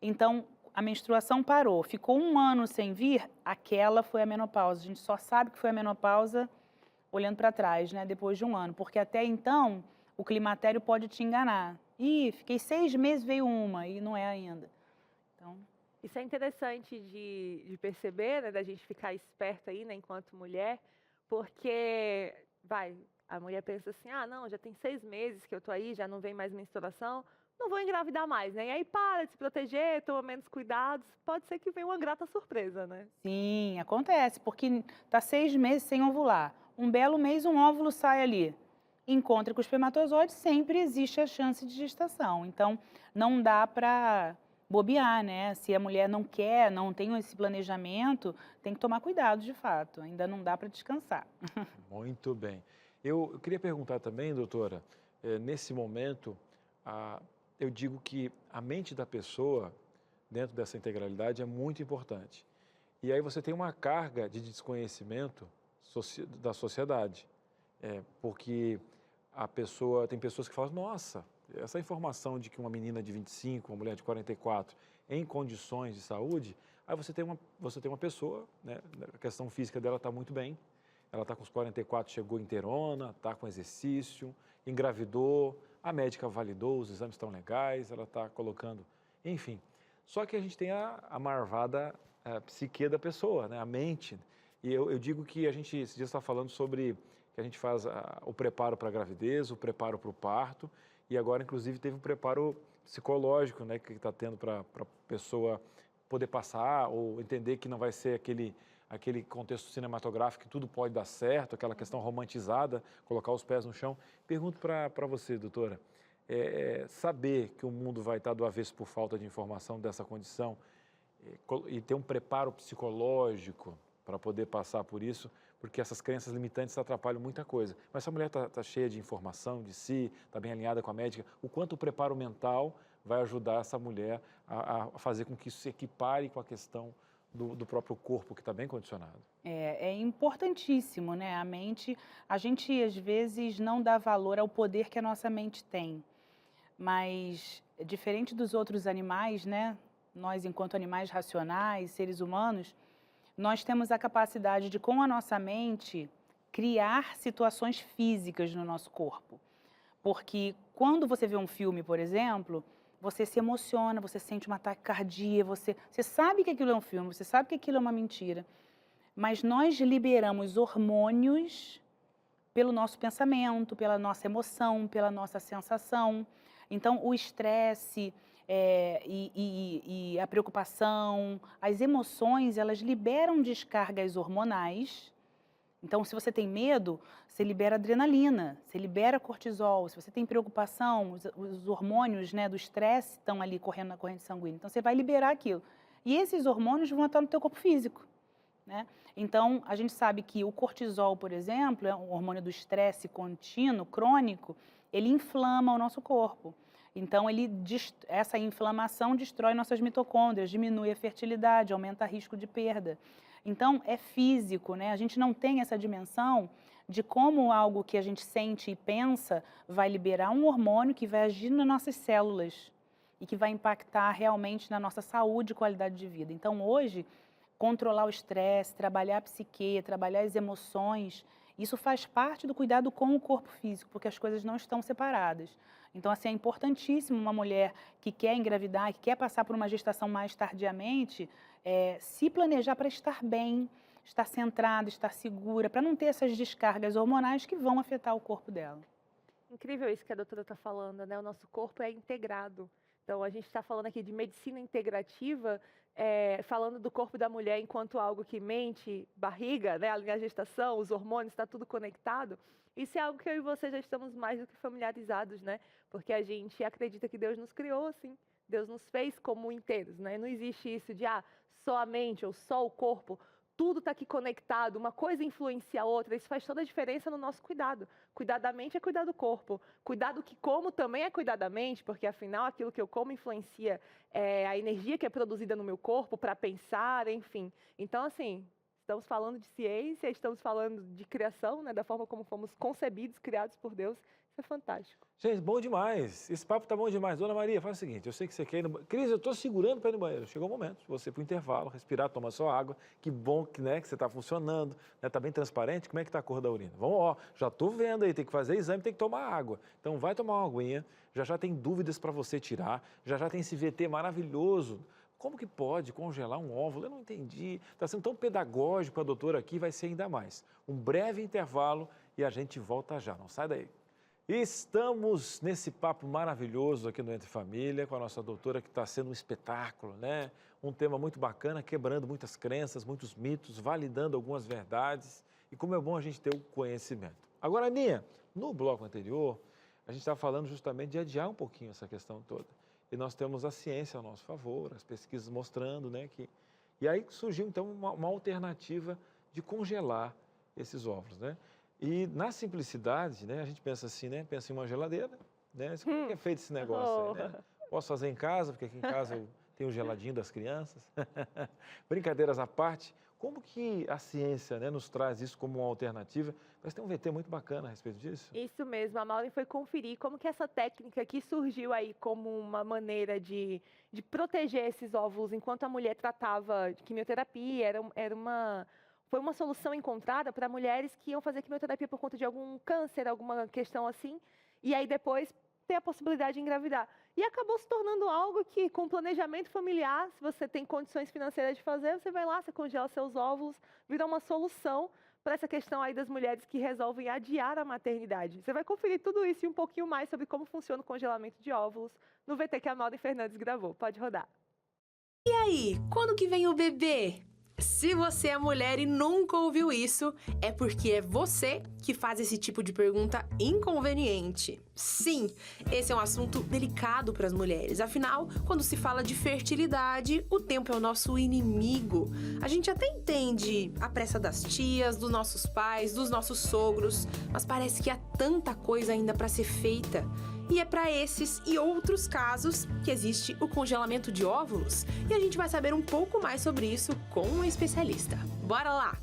Então, a menstruação parou, ficou 1 ano sem vir, aquela foi a menopausa. A gente só sabe que foi a menopausa olhando para trás, né, depois de 1 ano, porque até então o climatério pode te enganar. Ih, fiquei 6 meses, veio uma, e não é ainda. Então... Isso é interessante de perceber, né, da gente ficar esperta aí, né, enquanto mulher, porque, a mulher pensa assim, ah, não, já tem 6 meses que eu tô aí, já não vem mais menstruação, não vou engravidar mais, né? E aí para de se proteger, toma menos cuidados, pode ser que venha uma grata surpresa, né? Sim, acontece, porque tá 6 meses sem ovular. Um belo mês, um óvulo sai ali. Encontra com o espermatozoide, sempre existe a chance de gestação. Então, não dá para bobear, né? Se a mulher não quer, não tem esse planejamento, tem que tomar cuidado de fato. Ainda não dá para descansar. Muito bem. Eu queria perguntar também, doutora, nesse momento, eu digo que a mente da pessoa, dentro dessa integralidade, é muito importante. E aí você tem uma carga de desconhecimento da sociedade, porque tem pessoas que falam, nossa, essa informação de que uma menina de 25, uma mulher de 44, em condições de saúde, aí você tem uma pessoa, né, a questão física dela está muito bem, ela está com os 44, chegou inteirona, está com exercício, engravidou, a médica validou, os exames estão legais, ela está colocando, enfim. Só que a gente tem a marvada psique da pessoa, né, a mente. E eu digo que a gente, esse dia está falando sobre que a gente faz o preparo para a gravidez, o preparo para o parto, e agora, inclusive, teve um preparo psicológico, né, que está tendo para a pessoa poder passar ou entender que não vai ser aquele contexto cinematográfico que tudo pode dar certo, aquela questão romantizada, colocar os pés no chão. Pergunto para você, doutora, saber que o mundo vai estar do avesso por falta de informação dessa condição e ter um preparo psicológico para poder passar por isso, porque essas crenças limitantes atrapalham muita coisa. Mas se a mulher está cheia de informação de si, está bem alinhada com a médica, o quanto o preparo mental vai ajudar essa mulher a fazer com que isso se equipare com a questão do próprio corpo que está bem condicionado? É importantíssimo, né? A mente, a gente às vezes não dá valor ao poder que a nossa mente tem, mas diferente dos outros animais, né? Nós, enquanto animais racionais, seres humanos, nós temos a capacidade de, com a nossa mente, criar situações físicas no nosso corpo. Porque quando você vê um filme, por exemplo, você se emociona, você sente uma taquicardia, você sabe que aquilo é um filme, você sabe que aquilo é uma mentira. Mas nós liberamos hormônios pelo nosso pensamento, pela nossa emoção, pela nossa sensação. Então, o estresse e a preocupação, as emoções, elas liberam descargas hormonais. Então, se você tem medo, você libera adrenalina, você libera cortisol. Se você tem preocupação, os hormônios, né, do estresse estão ali correndo na corrente sanguínea. Então, você vai liberar aquilo. E esses hormônios vão atuar no teu corpo físico, né? Então, a gente sabe que o cortisol, por exemplo, é um hormônio do estresse contínuo, crônico, ele inflama o nosso corpo. Então, essa inflamação destrói nossas mitocôndrias, diminui a fertilidade, aumenta o risco de perda. Então, é físico, né? A gente não tem essa dimensão de como algo que a gente sente e pensa vai liberar um hormônio que vai agir nas nossas células e que vai impactar realmente na nossa saúde e qualidade de vida. Então, hoje, controlar o estresse, trabalhar a psique, trabalhar as emoções, isso faz parte do cuidado com o corpo físico, porque as coisas não estão separadas. Então, assim, é importantíssimo uma mulher que quer engravidar, que quer passar por uma gestação mais tardiamente, se planejar para estar bem, estar centrada, estar segura, para não ter essas descargas hormonais que vão afetar o corpo dela. Incrível isso que a doutora está falando, né? O nosso corpo é integrado. Então, a gente está falando aqui de medicina integrativa, falando do corpo da mulher enquanto algo que mente, barriga, né? A gestação, os hormônios, está tudo conectado. Isso é algo que eu e você já estamos mais do que familiarizados, né? Porque a gente acredita que Deus nos criou assim. Deus nos fez como inteiros, né? Não existe isso de, só a mente ou só o corpo. Tudo está aqui conectado, uma coisa influencia a outra, isso faz toda a diferença no nosso cuidado. Cuidar da mente é cuidar do corpo, cuidar do que como também é cuidar da mente, porque afinal aquilo que eu como influencia a energia que é produzida no meu corpo para pensar, enfim. Então, assim, estamos falando de ciência, estamos falando de criação, né, da forma como fomos concebidos, criados por Deus. Isso é fantástico. Gente, bom demais. Esse papo tá bom demais. Dona Maria, faz o seguinte, eu sei que você quer ir no banheiro. Cris, eu tô segurando para ir no banheiro. Chegou o momento de você ir pro intervalo, respirar, tomar sua água. Que bom que, né, que você tá funcionando, né, tá bem transparente. Como é que tá a cor da urina? Vamos, já tô vendo aí, tem que fazer exame, tem que tomar água. Então vai tomar uma aguinha, já tem dúvidas para você tirar, já tem esse VT maravilhoso. Como que pode congelar um óvulo? Eu não entendi. Está sendo tão pedagógico a doutora aqui, vai ser ainda mais. Um breve intervalo e a gente volta já. Não sai daí. Estamos nesse papo maravilhoso aqui no Entre Família com a nossa doutora, que está sendo um espetáculo, né? Um tema muito bacana, quebrando muitas crenças, muitos mitos, validando algumas verdades. E como é bom a gente ter o conhecimento. Agora, Aninha, no bloco anterior, a gente estava falando justamente de adiar um pouquinho essa questão toda. E nós temos a ciência ao nosso favor, as pesquisas mostrando, né, que... E aí surgiu, então, uma alternativa de congelar esses óvulos, né? E na simplicidade, né, a gente pensa assim, né? Pensa em uma geladeira, né? Como que é feito esse negócio aí, né? Posso fazer em casa, porque aqui em casa eu tenho o geladinho das crianças. Brincadeiras à parte, como que a ciência, né, nos traz isso como uma alternativa? Mas tem um VT muito bacana a respeito disso. Isso mesmo, a Maureen foi conferir como que essa técnica que surgiu aí como uma maneira de proteger esses óvulos enquanto a mulher tratava de quimioterapia, foi uma solução encontrada para mulheres que iam fazer quimioterapia por conta de algum câncer, alguma questão assim, e aí depois ter a possibilidade de engravidar. E acabou se tornando algo que, com planejamento familiar, se você tem condições financeiras de fazer, você vai lá, você congela seus óvulos, vira uma solução para essa questão aí das mulheres que resolvem adiar a maternidade. Você vai conferir tudo isso e um pouquinho mais sobre como funciona o congelamento de óvulos no VT que a Maureen Fernandes gravou. Pode rodar. E aí, quando que vem o bebê? Se você é mulher e nunca ouviu isso, é porque é você que faz esse tipo de pergunta inconveniente. Sim, esse é um assunto delicado para as mulheres. Afinal, quando se fala de fertilidade, o tempo é o nosso inimigo. A gente até entende a pressa das tias, dos nossos pais, dos nossos sogros, mas parece que há tanta coisa ainda para ser feita. E é para esses e outros casos que existe o congelamento de óvulos. E a gente vai saber um pouco mais sobre isso com um especialista. Bora lá!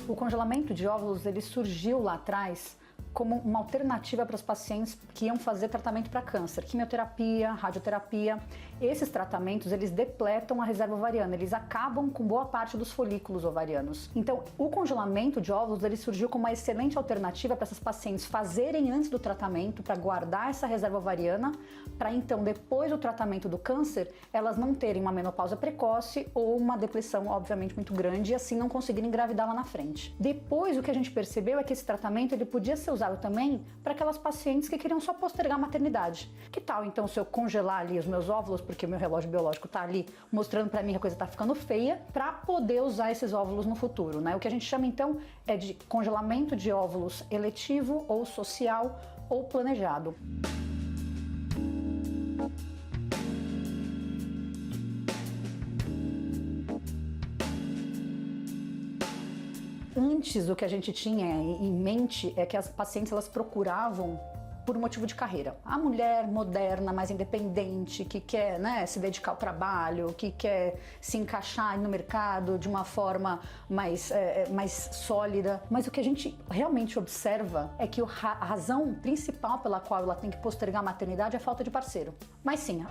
O congelamento de óvulos, ele surgiu lá atrás como uma alternativa para os pacientes que iam fazer tratamento para câncer, quimioterapia, radioterapia. Esses tratamentos, eles depletam a reserva ovariana, eles acabam com boa parte dos folículos ovarianos. Então, o congelamento de óvulos, ele surgiu como uma excelente alternativa para essas pacientes fazerem antes do tratamento, para guardar essa reserva ovariana, para então, depois do tratamento do câncer, elas não terem uma menopausa precoce ou uma depressão, obviamente, muito grande e assim não conseguirem engravidar lá na frente. Depois, o que a gente percebeu é que esse tratamento, ele podia ser usado também para aquelas pacientes que queriam só postergar a maternidade. Que tal, então, se eu congelar ali os meus óvulos, porque o meu relógio biológico está ali mostrando para mim que a coisa está ficando feia, para poder usar esses óvulos no futuro, né? O que a gente chama, então, é de congelamento de óvulos eletivo ou social ou planejado. Antes, o que a gente tinha em mente é que as pacientes elas procuravam por motivo de carreira. A mulher moderna, mais independente, que quer, né, se dedicar ao trabalho, que quer se encaixar no mercado de uma forma mais sólida. Mas o que a gente realmente observa é que a razão principal pela qual ela tem que postergar a maternidade é a falta de parceiro. Mas sim,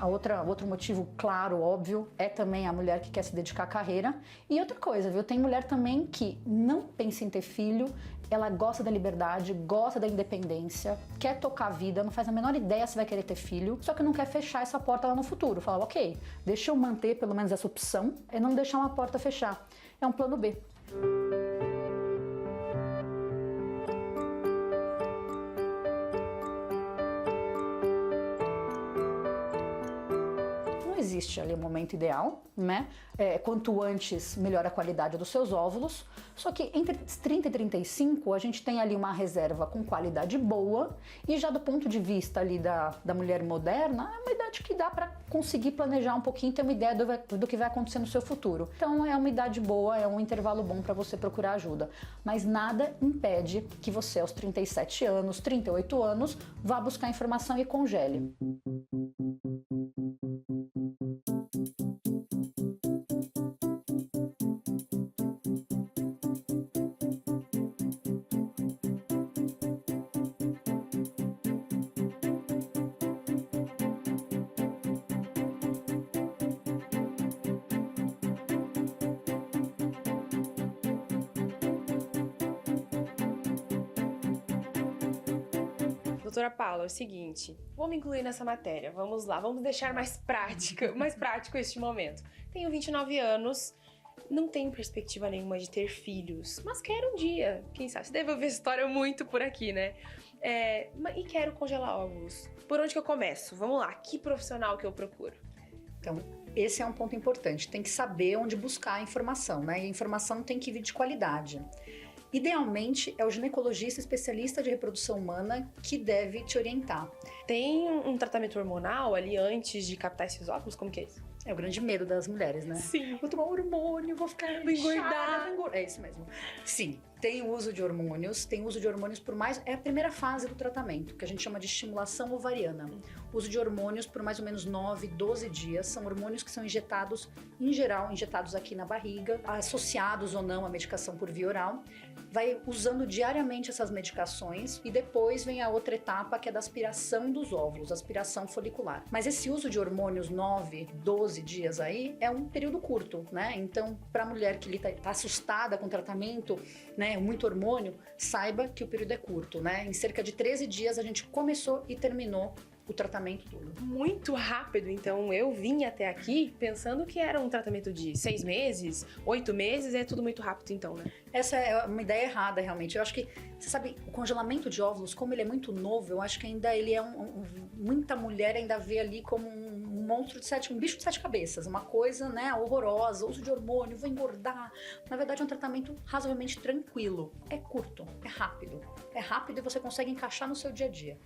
outro motivo claro, óbvio, é também a mulher que quer se dedicar à carreira. E outra coisa, viu? Tem mulher também que não pensa em ter filho, ela gosta da liberdade, gosta da independência, quer tocar a vida, não faz a menor ideia se vai querer ter filho, só que não quer fechar essa porta lá no futuro. Fala, ok, deixa eu manter pelo menos essa opção e não deixar uma porta fechar. É um plano B. Existe ali um momento ideal, né? Quanto antes, melhor a qualidade dos seus óvulos. Só que entre 30 e 35, a gente tem ali uma reserva com qualidade boa e já do ponto de vista ali da mulher moderna, é uma idade que dá para conseguir planejar um pouquinho, ter uma ideia do que vai acontecer no seu futuro. Então é uma idade boa, é um intervalo bom para você procurar ajuda. Mas nada impede que você aos 37 anos, 38 anos, vá buscar informação e congele. Doutora Paula, é o seguinte, vamos incluir nessa matéria, vamos lá, vamos deixar mais prático este momento. Tenho 29 anos, não tenho perspectiva nenhuma de ter filhos, mas quero um dia, quem sabe, você deve ouvir essa história muito por aqui, né? E quero congelar óvulos. Por onde que eu começo? Vamos lá, que profissional que eu procuro? Então, esse é um ponto importante, tem que saber onde buscar a informação, né? E a informação tem que vir de qualidade. Idealmente, é o ginecologista especialista de reprodução humana que deve te orientar. Tem um tratamento hormonal ali antes de captar esses óvulos? Como que é isso? É o grande medo das mulheres, né? Sim. Vou tomar hormônio, vou ficar engordar. É isso mesmo. Sim, tem o uso de hormônios, por mais... É a primeira fase do tratamento, que a gente chama de estimulação ovariana. O uso de hormônios por mais ou menos 9, 12 dias. São hormônios que são injetados, em geral, injetados aqui na barriga, associados ou não à medicação por via oral. Vai usando diariamente essas medicações e depois vem a outra etapa, que é da aspiração dos óvulos, aspiração folicular. Mas esse uso de hormônios 9, 12 dias aí é um período curto, né? Então, para a mulher que tá assustada com o tratamento, né, muito hormônio, saiba que o período é curto, né? Em cerca de 13 dias a gente começou e terminou o tratamento todo. Muito rápido, então eu vim até aqui pensando que era um tratamento de 6 meses, 8 meses, é tudo muito rápido então, né? Essa é uma ideia errada, realmente. Eu acho que, você sabe, o congelamento de óvulos, como ele é muito novo, eu acho que ainda ele é muita mulher ainda vê ali como um monstro um bicho de 7 cabeças, uma coisa, né, horrorosa, uso de hormônio, vou engordar. Na verdade, é um tratamento razoavelmente tranquilo. É curto, é rápido. É rápido e você consegue encaixar no seu dia a dia.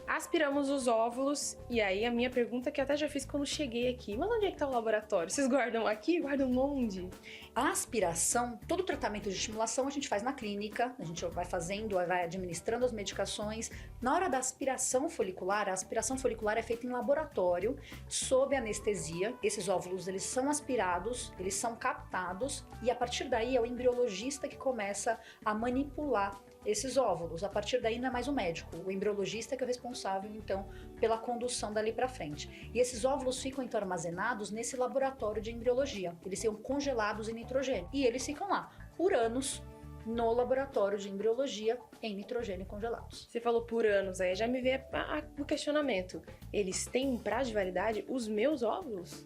Aspiramos os óvulos, e aí a minha pergunta que eu até já fiz quando cheguei aqui, mas onde é que tá o laboratório? Vocês guardam aqui? Guardam onde? A aspiração, todo o tratamento de estimulação a gente faz na clínica, a gente vai fazendo, vai administrando as medicações. Na hora da aspiração folicular, a aspiração folicular é feita em laboratório, sob anestesia. Esses óvulos, eles são aspirados, eles são captados, e a partir daí é o embriologista que começa a manipular esses óvulos. A partir daí não é mais o médico, o embriologista que é o responsável, então, pela condução dali para frente. E esses óvulos ficam, então, armazenados nesse laboratório de embriologia. Eles são congelados em nitrogênio. E eles ficam lá por anos no laboratório de embriologia em nitrogênio congelados. Você falou por anos, aí já me veio o questionamento. Eles têm um prazo de validade, os meus óvulos?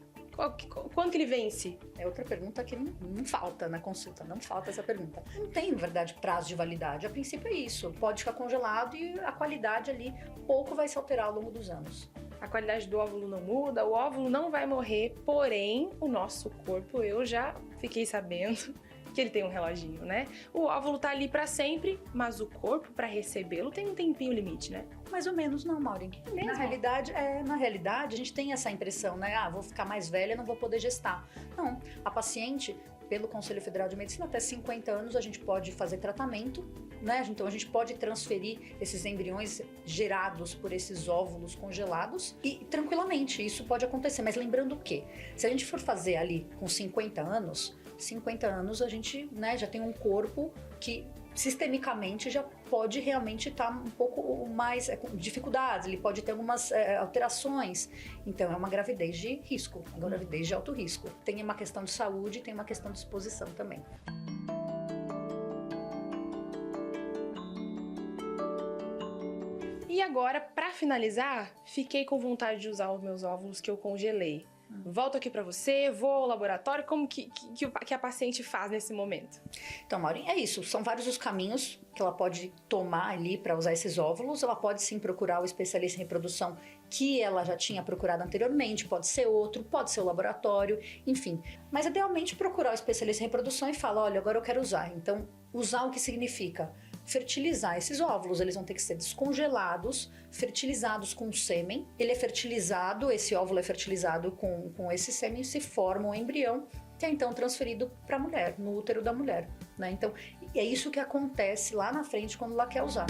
Quando que ele vence? É outra pergunta que não falta na consulta, não falta essa pergunta. Não tem, na verdade, prazo de validade. A princípio é isso, pode ficar congelado e a qualidade ali pouco vai se alterar ao longo dos anos. A qualidade do óvulo não muda, o óvulo não vai morrer, porém, o nosso corpo, eu já fiquei sabendo que ele tem um reloginho, né? O óvulo tá ali pra sempre, mas o corpo, pra recebê-lo, tem um tempinho limite, né? Mais ou menos não, Maureen. Mesmo? Na realidade, a gente tem essa impressão, né? Ah, vou ficar mais velha, não vou poder gestar. Não, a paciente pelo Conselho Federal de Medicina, até 50 anos a gente pode fazer tratamento, né? Então a gente pode transferir esses embriões gerados por esses óvulos congelados e tranquilamente isso pode acontecer. Mas lembrando que, se a gente for fazer ali com 50 anos a gente, né, já tem um corpo que sistemicamente já pode realmente estar um pouco mais com dificuldades, ele pode ter algumas alterações. Então, é uma gravidez de risco, uma gravidez de alto risco. Tem uma questão de saúde, tem uma questão de exposição também. E agora, para finalizar, fiquei com vontade de usar os meus óvulos que eu congelei. Volto aqui para você, vou ao laboratório, como que a paciente faz nesse momento? Então, Maureen, é isso. São vários os caminhos que ela pode tomar ali para usar esses óvulos. Ela pode sim procurar o especialista em reprodução que ela já tinha procurado anteriormente, pode ser outro, pode ser o laboratório, enfim. Mas idealmente procurar o especialista em reprodução e falar, olha, agora eu quero usar. Então, usar o que significa? Fertilizar esses óvulos, eles vão ter que ser descongelados, fertilizados com sêmen. Ele é fertilizado, esse óvulo é fertilizado com esse sêmen e se forma um embrião que é então transferido para a mulher, no útero da mulher, né? Então, é isso que acontece lá na frente quando ela quer usar.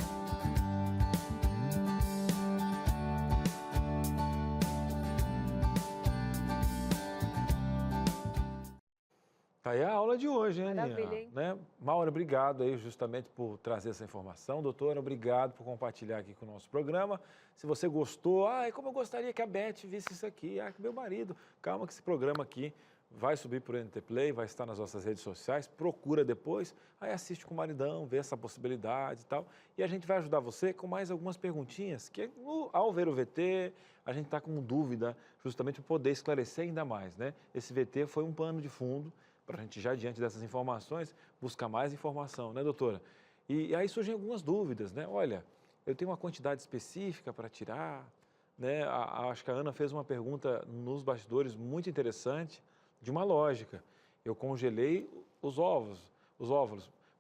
Tá aí a aula de hoje, hein, Maravilha, Aninha? hein? Né? Maura, obrigado aí justamente por trazer essa informação. Doutora, obrigado por compartilhar aqui com o nosso programa. Se você gostou, como eu gostaria que a Beth visse isso aqui, que meu marido. Calma que esse programa aqui vai subir para o NT Play, vai estar nas nossas redes sociais, procura depois, aí assiste com o maridão, vê essa possibilidade e tal. E a gente vai ajudar você com mais algumas perguntinhas, que ao ver o VT, a gente está com dúvida justamente para poder esclarecer ainda mais, né? Esse VT foi um pano de fundo, para a gente já, diante dessas informações, buscar mais informação, né, doutora? E aí surgem algumas dúvidas, né? Olha, eu tenho uma quantidade específica para tirar, né? Acho que a Ana fez uma pergunta nos bastidores muito interessante, de uma lógica. Eu congelei os óvulos,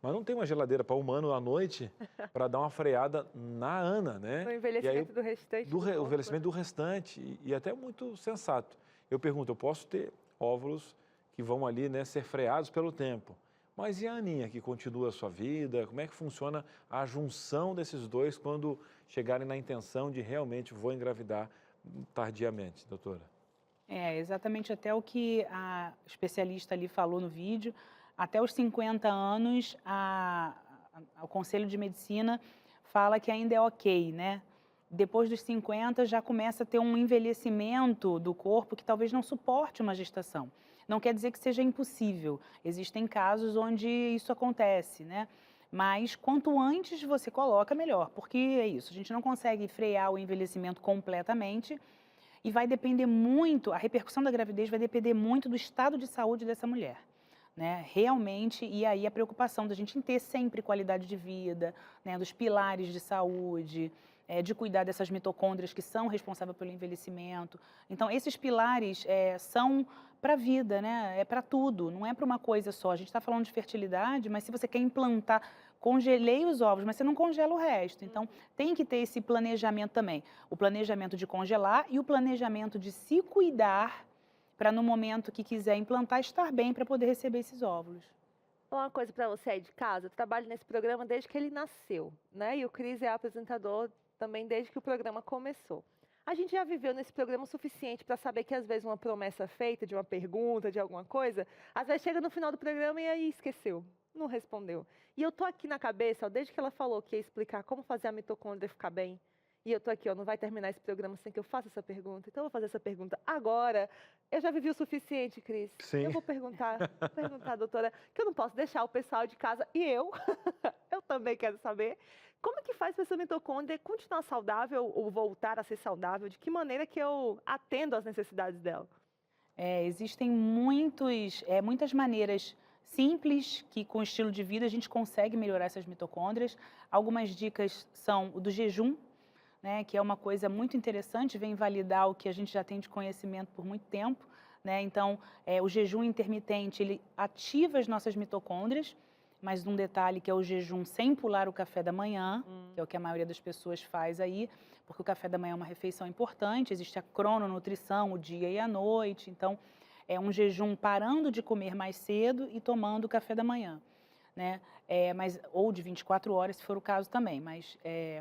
mas não tem uma geladeira para humano à noite para dar uma freada na Ana, né? No envelhecimento do restante. O envelhecimento do restante, e até muito sensato. Eu pergunto, eu posso ter óvulos que vão ali, né, ser freados pelo tempo. Mas e a Aninha, que continua a sua vida? Como é que funciona a junção desses dois quando chegarem na intenção de realmente vou engravidar tardiamente, doutora? É exatamente até o que a especialista ali falou no vídeo. Até os 50 anos, o Conselho de Medicina fala que ainda é ok, né? Depois dos 50 já começa a ter um envelhecimento do corpo que talvez não suporte uma gestação. Não quer dizer que seja impossível. Existem casos onde isso acontece, né? Mas quanto antes você coloca, melhor. Porque é isso, a gente não consegue frear o envelhecimento completamente e vai depender muito, a repercussão da gravidez vai depender muito do estado de saúde dessa mulher, né? Realmente, e aí a preocupação da gente em ter sempre qualidade de vida, né? Dos pilares de saúde, de cuidar dessas mitocôndrias que são responsáveis pelo envelhecimento. Então, esses pilares são para a vida, né? É para tudo, não é para uma coisa só. A gente está falando de fertilidade, mas se você quer implantar, congelei os ovos, mas você não congela o resto. Então, tem que ter esse planejamento também. O planejamento de congelar e o planejamento de se cuidar para, no momento que quiser implantar, estar bem para poder receber esses óvulos. Uma coisa para você aí de casa, eu trabalho nesse programa desde que ele nasceu, né? E o Cris é apresentador também desde que o programa começou. A gente já viveu nesse programa o suficiente para saber que às vezes uma promessa feita, de uma pergunta, de alguma coisa, às vezes chega no final do programa e aí esqueceu, não respondeu. E eu tô aqui na cabeça, ó, desde que ela falou que ia explicar como fazer a mitocôndria ficar bem, e eu tô aqui, ó, não vai terminar esse programa sem que eu faça essa pergunta, então eu vou fazer essa pergunta agora. Eu já vivi o suficiente, Cris. Sim. Eu vou perguntar, doutora, que eu não posso deixar o pessoal de casa e eu também quero saber. Como que faz para essa mitocôndria continuar saudável ou voltar a ser saudável? De que maneira que eu atendo às necessidades dela? Existem muitas maneiras simples que, com o estilo de vida, a gente consegue melhorar essas mitocôndrias. Algumas dicas são o do jejum, né, que é uma coisa muito interessante, vem validar o que a gente já tem de conhecimento por muito tempo, né? Então, o jejum intermitente, ele ativa as nossas mitocôndrias, mas um detalhe que é o jejum sem pular o café da manhã, que é o que a maioria das pessoas faz aí, porque o café da manhã é uma refeição importante, existe a crononutrição, o dia e a noite, então é um jejum parando de comer mais cedo e tomando café da manhã, né? Ou de 24 horas, se for o caso também, mas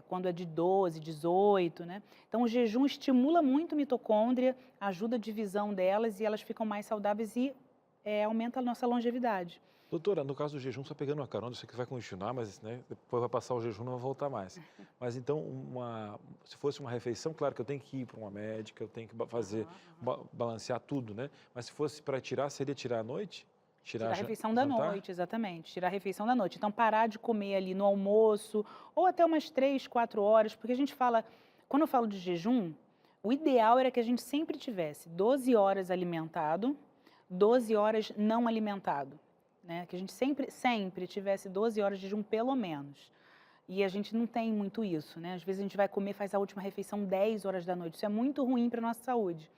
quando é de 12, 18, né? Então, o jejum estimula muito a mitocôndria, ajuda a divisão delas e elas ficam mais saudáveis e aumenta a nossa longevidade. Doutora, no caso do jejum, só pegando uma carona, eu sei que vai continuar, mas né, depois vai passar o jejum e não vai voltar mais. Mas então, se fosse uma refeição, claro que eu tenho que ir para uma médica, eu tenho que fazer, balancear tudo, né? Mas se fosse para tirar, seria tirar à noite? Tirar a refeição da noite, exatamente. Tirar a refeição da noite. Então, parar de comer ali no almoço, ou até umas 3, 4 horas, porque a gente fala, quando eu falo de jejum, o ideal era que a gente sempre tivesse 12 horas alimentado, 12 horas não alimentado, né? Que a gente sempre tivesse 12 horas de jejum, pelo menos. E a gente não tem muito isso, né? Às vezes a gente vai comer, faz a última refeição 10 horas da noite. Isso é muito ruim para a nossa saúde.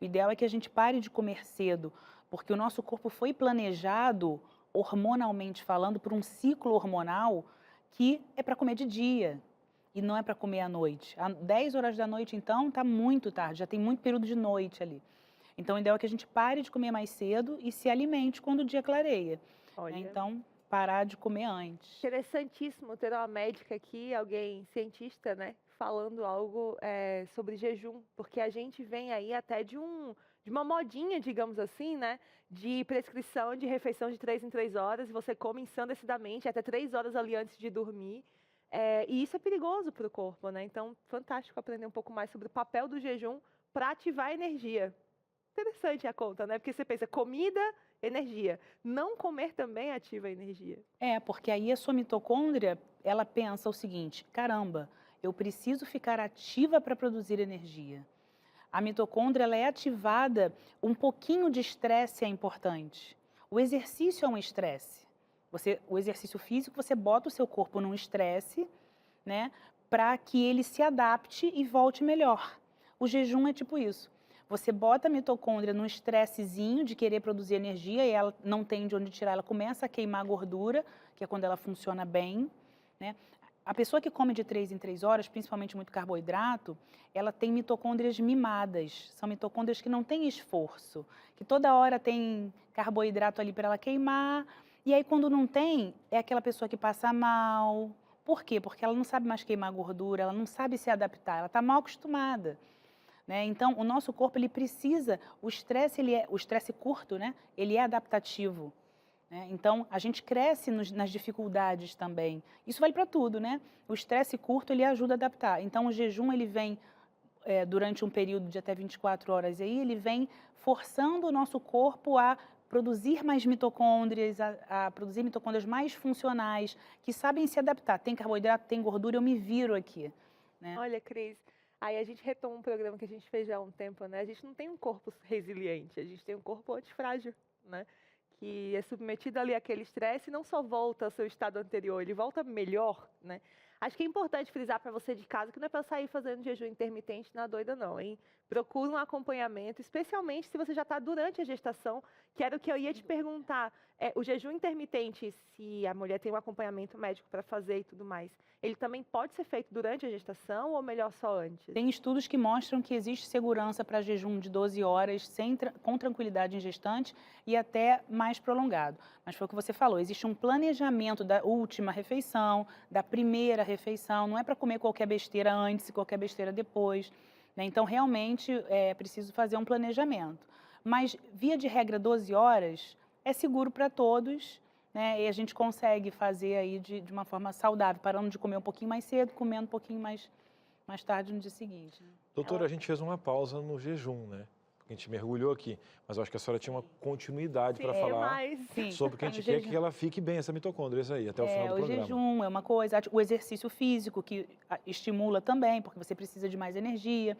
O ideal é que a gente pare de comer cedo, porque o nosso corpo foi planejado, hormonalmente falando, por um ciclo hormonal que é para comer de dia e não é para comer à noite. Às 10 horas da noite, então, está muito tarde, já tem muito período de noite ali. Então, o ideal é que a gente pare de comer mais cedo e se alimente quando o dia clareia. Olha. Então, parar de comer antes. Interessantíssimo ter uma médica aqui, alguém cientista, né, falando algo sobre jejum, porque a gente vem aí até de uma modinha, digamos assim, né, de prescrição de refeição de 3 em 3 horas, você come ensandecidamente até 3 horas ali antes de dormir, e isso é perigoso para o corpo, né? Então, fantástico aprender um pouco mais sobre o papel do jejum para ativar a energia. Interessante a conta, né? Porque você pensa, comida, energia. Não comer também ativa a energia. Porque aí a sua mitocôndria, ela pensa o seguinte, caramba, eu preciso ficar ativa para produzir energia. A mitocôndria, ela é ativada, um pouquinho de estresse é importante. O exercício é um estresse. O exercício físico, você bota o seu corpo num estresse, né, para que ele se adapte e volte melhor. O jejum é tipo isso. Você bota a mitocôndria num estressezinho de querer produzir energia e ela não tem de onde tirar, ela começa a queimar gordura, que é quando ela funciona bem, né? A pessoa que come de 3 em 3 horas, principalmente muito carboidrato, ela tem mitocôndrias mimadas. São mitocôndrias que não têm esforço, que toda hora tem carboidrato ali para ela queimar. E aí, quando não tem, é aquela pessoa que passa mal. Por quê? Porque ela não sabe mais queimar gordura, ela não sabe se adaptar, ela está mal acostumada. Né? Então, o nosso corpo, ele precisa, o estresse curto, né? Ele é adaptativo. Né? Então, a gente cresce nas dificuldades também. Isso vale para tudo, né? O estresse curto, ele ajuda a adaptar. Então, o jejum, ele vem durante um período de até 24 horas, aí ele vem forçando o nosso corpo a produzir mais mitocôndrias, a produzir mitocôndrias mais funcionais, que sabem se adaptar. Tem carboidrato, tem gordura, eu me viro aqui. Né? Olha, Cris, aí a gente retoma um programa que a gente fez já há um tempo, né? A gente não tem um corpo resiliente, a gente tem um corpo antifrágil, né? Que é submetido ali àquele estresse e não só volta ao seu estado anterior, ele volta melhor, né? Acho que é importante frisar para você de casa que não é para sair fazendo jejum intermitente na doida não, hein? Procura um acompanhamento, especialmente se você já está durante a gestação, que era o que eu ia te perguntar. O jejum intermitente, se a mulher tem um acompanhamento médico para fazer e tudo mais, ele também pode ser feito durante a gestação ou melhor só antes? Tem estudos que mostram que existe segurança para jejum de 12 horas com tranquilidade em gestante e até mais prolongado. Mas foi o que você falou, existe um planejamento da última refeição, da primeira refeição, não é para comer qualquer besteira antes e qualquer besteira depois. Né? Então, realmente, é preciso fazer um planejamento. Mas, via de regra, 12 horas é seguro para todos, né? E a gente consegue fazer aí de uma forma saudável, parando de comer um pouquinho mais cedo, comendo um pouquinho mais tarde no dia seguinte. Né? Doutora, a gente fez uma pausa no jejum, né? A gente mergulhou aqui, mas eu acho que a senhora tinha uma continuidade para falar sobre o que a gente quer que ela fique bem, essa mitocôndria, isso aí, até o final do programa. O jejum é uma coisa, o exercício físico que estimula também, porque você precisa de mais energia.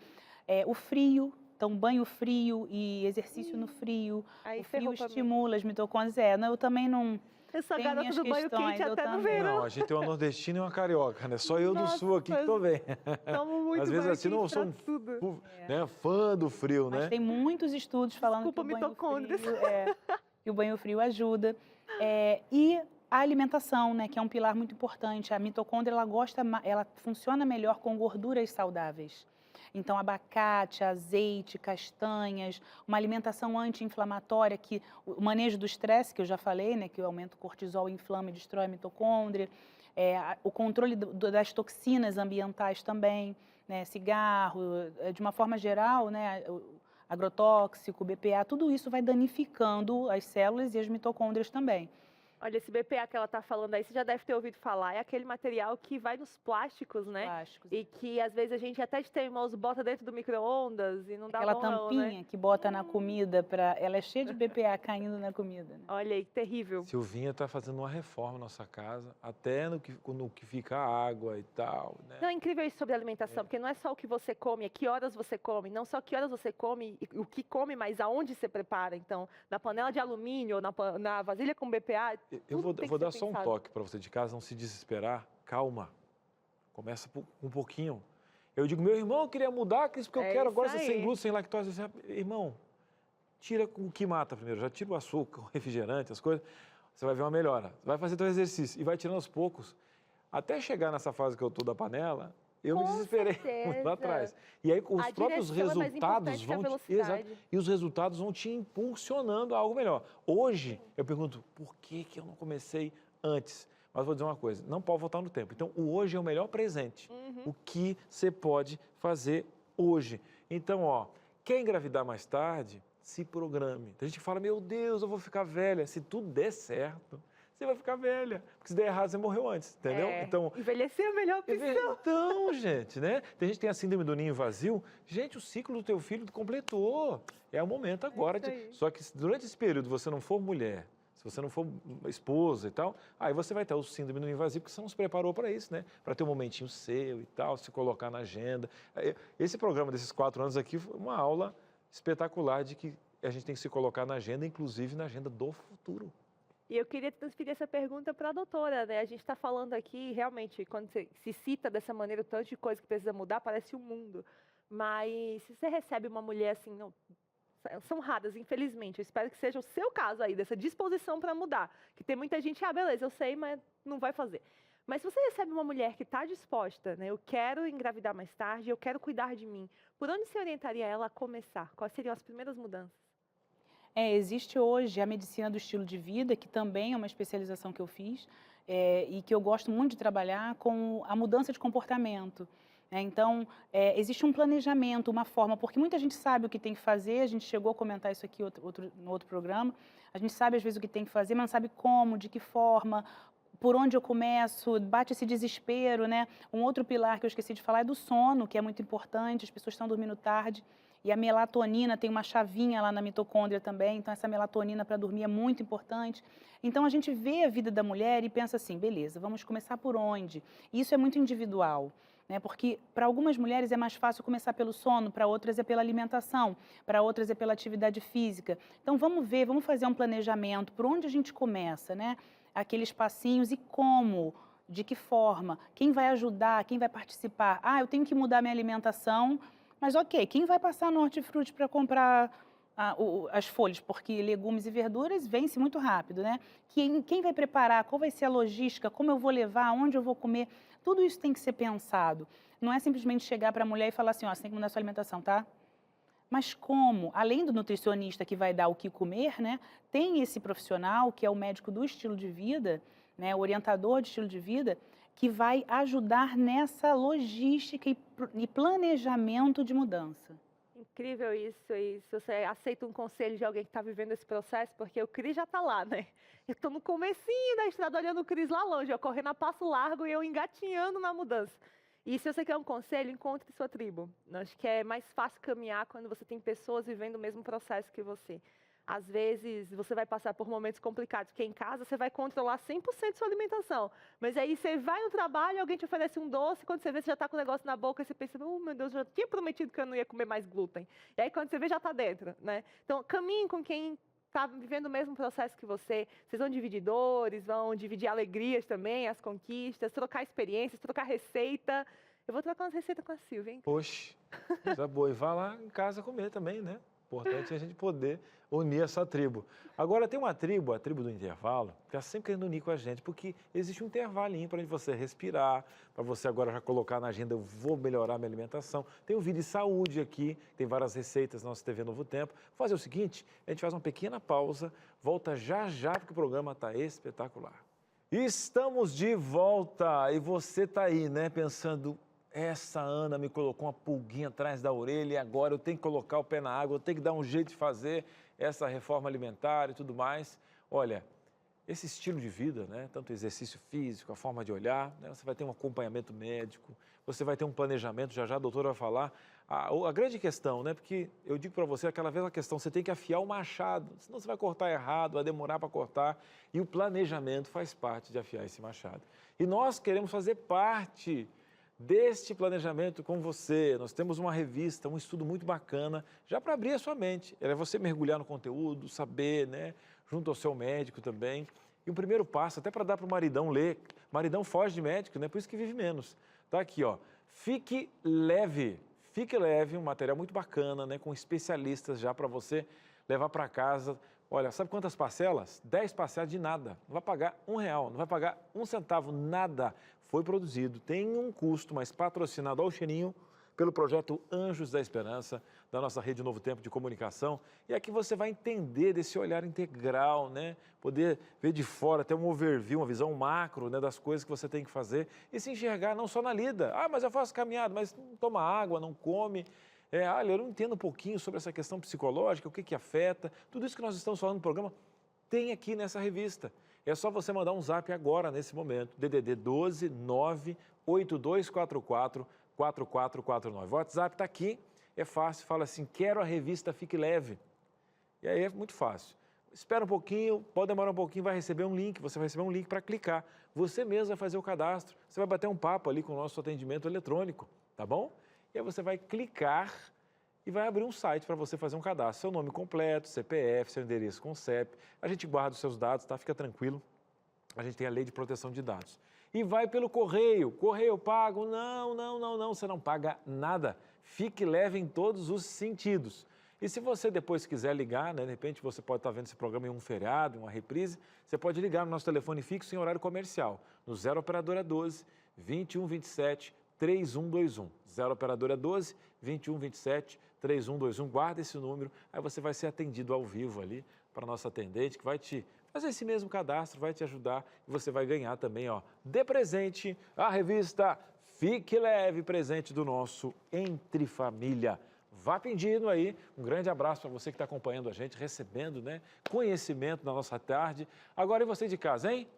O frio, então banho frio e exercício no frio. Aí o frio estimula as mitocôndrias. Eu também não... Eu sou garota do banho quente até no verão. Não, a gente tem uma nordestina e uma carioca, né? Só eu do sul aqui que tô bem. Tomo muito às vezes assim, não sou fã do frio, né? Mas tem muitos estudos falando que o banho frio, que o banho frio ajuda. E a alimentação, né, que é um pilar muito importante. A mitocôndria, ela funciona melhor com gorduras saudáveis. Então, abacate, azeite, castanhas, uma alimentação anti-inflamatória, que o manejo do estresse, que eu já falei, né, que aumenta o cortisol, inflama e destrói a mitocôndria, o controle das toxinas ambientais também, né, cigarro, de uma forma geral, né, agrotóxico, BPA, tudo isso vai danificando as células e as mitocôndrias também. Olha, esse BPA que ela está falando aí, você já deve ter ouvido falar, é aquele material que vai nos plásticos, né? Plásticos. E que às vezes a gente até de teimoso bota dentro do micro-ondas e não dá Aquela bom não, tampinha né? que bota na comida, ela é cheia de BPA caindo na comida. Né? Olha aí, que terrível. Silvinha está fazendo uma reforma na nossa casa, até no que fica a água e tal, né? Não, é incrível isso sobre alimentação, porque não é só o que você come, é que horas você come, não só que horas você come, e o que come, mas aonde você prepara. Então, na panela de alumínio, na vasilha com BPA, Eu vou tudo tem que dar ser só um pensado. toque para você de casa, não se desesperar. Calma. Começa um pouquinho. Eu digo, meu irmão, eu queria mudar, Cris, porque eu É quero isso agora ser sem aí. glúten, sem lactose. Você, irmão, tira o que mata primeiro. Já tira o açúcar, o refrigerante, as coisas. Você vai ver uma melhora. Vai fazer teu exercício e vai tirando aos poucos. Até chegar nessa fase que eu estou da panela, eu me Com desesperei certeza. muito lá atrás. E aí os A próprios direção é mais resultados importante que a vão velocidade. e os resultados vão te impulsionando a algo melhor. Hoje eu pergunto, por que eu não comecei antes? Mas vou dizer uma coisa, não pode voltar no tempo. Então, o hoje é o melhor presente. O que você pode fazer hoje? Então, ó, quer engravidar mais tarde? Se programe. Tem gente que fala, meu Deus, eu vou ficar velha. Se tudo der certo, você vai ficar velha. Porque se der errado, você morreu antes, entendeu? Então, envelhecer é a melhor opção. então, gente, né? Tem gente que tem a síndrome do ninho vazio. Gente, o ciclo do teu filho completou. É o momento agora. isso aí. Só que se durante esse período você não for mulher, se você não for esposa e tal, aí você vai ter o síndrome do ninho vazio, porque você não se preparou para isso, né? Para ter um momentinho seu e tal, se colocar na agenda. Esse programa desses 4 anos aqui foi uma aula espetacular de que a gente tem que se colocar na agenda, inclusive na agenda do futuro. E eu queria transferir essa pergunta para a doutora, né? A gente está falando aqui, realmente, quando você se cita dessa maneira, o tanto de coisa que precisa mudar, parece um mundo. Mas se você recebe uma mulher assim, não, são raras, infelizmente. Eu espero que seja o seu caso aí, dessa disposição para mudar. Que tem muita gente, beleza, eu sei, mas não vai fazer. Mas se você recebe uma mulher que está disposta, né? Eu quero engravidar mais tarde, eu quero cuidar de mim. Por onde você orientaria ela a começar? Quais seriam as primeiras mudanças? Existe hoje a medicina do estilo de vida, que também é uma especialização que eu fiz, e que eu gosto muito de trabalhar com a mudança de comportamento. Então, existe um planejamento, uma forma, porque muita gente sabe o que tem que fazer, a gente chegou a comentar isso aqui no outro programa, a gente sabe às vezes o que tem que fazer, mas não sabe como, de que forma, por onde eu começo, bate esse desespero, né? Um outro pilar que eu esqueci de falar é do sono, que é muito importante, as pessoas estão dormindo tarde, e a melatonina tem uma chavinha lá na mitocôndria também, então essa melatonina para dormir é muito importante. Então a gente vê a vida da mulher e pensa assim, beleza, vamos começar por onde? Isso é muito individual, né? Porque para algumas mulheres é mais fácil começar pelo sono, para outras é pela alimentação, para outras é pela atividade física. Então vamos ver, vamos fazer um planejamento, por onde a gente começa, né? Aqueles passinhos e como, de que forma, quem vai ajudar, quem vai participar. Eu tenho que mudar minha alimentação, mas ok, quem vai passar no hortifruti para comprar as folhas? Porque legumes e verduras vence muito rápido, né? Quem vai preparar, qual vai ser a logística, como eu vou levar, onde eu vou comer, tudo isso tem que ser pensado. Não é simplesmente chegar para a mulher e falar assim, você tem que mudar a sua alimentação, tá? Mas como? Além do nutricionista que vai dar o que comer, né? Tem esse profissional que é o médico do estilo de vida, né? O orientador de estilo de vida, que vai ajudar nessa logística e planejamento de mudança. Incrível isso, e se você aceita um conselho de alguém que está vivendo esse processo, porque o Cris já está lá, né? Eu estou no comecinho da estrada olhando o Cris lá longe, eu correndo a passo largo e eu engatinhando na mudança. E se você quer um conselho, encontre sua tribo. Eu acho que é mais fácil caminhar quando você tem pessoas vivendo o mesmo processo que você. Às vezes, você vai passar por momentos complicados, porque em casa você vai controlar 100% de sua alimentação. Mas aí você vai no trabalho, alguém te oferece um doce, quando você vê, você já está com o negócio na boca, e você pensa, meu Deus, eu já tinha prometido que eu não ia comer mais glúten. E aí, quando você vê, já está dentro, né? Então, caminhe com quem está vivendo o mesmo processo que você. Vocês vão dividir dores, vão dividir alegrias também, as conquistas, trocar experiências, trocar receita. Eu vou trocar umas receitas com a Silvia, hein? Poxa, coisa boa. E vá lá em casa comer também, né? Importante é a gente poder unir essa tribo. Agora, tem uma tribo, a tribo do intervalo, que está sempre querendo unir com a gente, porque existe um intervalinho para você respirar, para você agora já colocar na agenda, eu vou melhorar minha alimentação. Tem o Vida e Saúde aqui, tem várias receitas na nossa TV Novo Tempo. Vou fazer o seguinte, a gente faz uma pequena pausa, volta já já, porque o programa está espetacular. Estamos de volta e você está aí, né, pensando... Essa Ana me colocou uma pulguinha atrás da orelha e agora eu tenho que colocar o pé na água, eu tenho que dar um jeito de fazer essa reforma alimentar e tudo mais. Olha, esse estilo de vida, né, tanto o exercício físico, a forma de olhar, né, você vai ter um acompanhamento médico, você vai ter um planejamento, já já a doutora vai falar. A grande questão, né, porque eu digo para você, aquela vez a questão, você tem que afiar o machado, senão você vai cortar errado, vai demorar para cortar, e o planejamento faz parte de afiar esse machado. E nós queremos fazer parte deste planejamento com você. Nós temos uma revista, um estudo muito bacana, já para abrir a sua mente. É você mergulhar no conteúdo, saber, né, junto ao seu médico também. E o primeiro passo, até para dar para o maridão ler, maridão foge de médico, né, por isso que vive menos. Tá aqui, ó, Fique Leve, um material muito bacana, né, com especialistas já para você levar para casa. Olha, sabe quantas parcelas? 10 parcelas de nada. Não vai pagar R$1, não vai pagar 1 centavo, nada. Foi produzido, tem um custo, mas patrocinado ao cheirinho pelo projeto Anjos da Esperança, da nossa rede Novo Tempo de Comunicação. E aqui você vai entender desse olhar integral, né? Poder ver de fora, ter um overview, uma visão macro, né, das coisas que você tem que fazer e se enxergar não só na lida. Ah, mas eu faço caminhada, mas não toma água, não come. Olha, eu não entendo um pouquinho sobre essa questão psicológica, o que afeta. Tudo isso que nós estamos falando no programa tem aqui nessa revista. É só você mandar um zap agora, nesse momento, DDD 12 98244 4449. O WhatsApp está aqui, é fácil, fala assim, quero a revista Fique Leve. E aí é muito fácil. Espera um pouquinho, pode demorar um pouquinho, vai receber um link, você vai receber um link para clicar. Você mesmo vai fazer o cadastro, você vai bater um papo ali com o nosso atendimento eletrônico, tá bom? E aí você vai clicar e vai abrir um site para você fazer um cadastro. Seu nome completo, CPF, seu endereço com CEP. A gente guarda os seus dados, tá? Fica tranquilo. A gente tem a lei de proteção de dados. E vai pelo correio. Correio pago? Não, você não paga nada. Fique leve em todos os sentidos. E se você depois quiser ligar, né, de repente você pode estar vendo esse programa em um feriado, em uma reprise, você pode ligar no nosso telefone fixo em horário comercial, no 0 Operadora 12 2127 3121. 0 Operadora 12 2127 3121. Guarda esse número, aí você vai ser atendido ao vivo ali para a nossa atendente, que vai te fazer esse mesmo cadastro, vai te ajudar e você vai ganhar também, ó, de presente a revista Fique Leve, presente do nosso Entre Família. Vá pedindo aí, um grande abraço para você que está acompanhando a gente, recebendo, né, conhecimento na nossa tarde. Agora e você de casa, hein?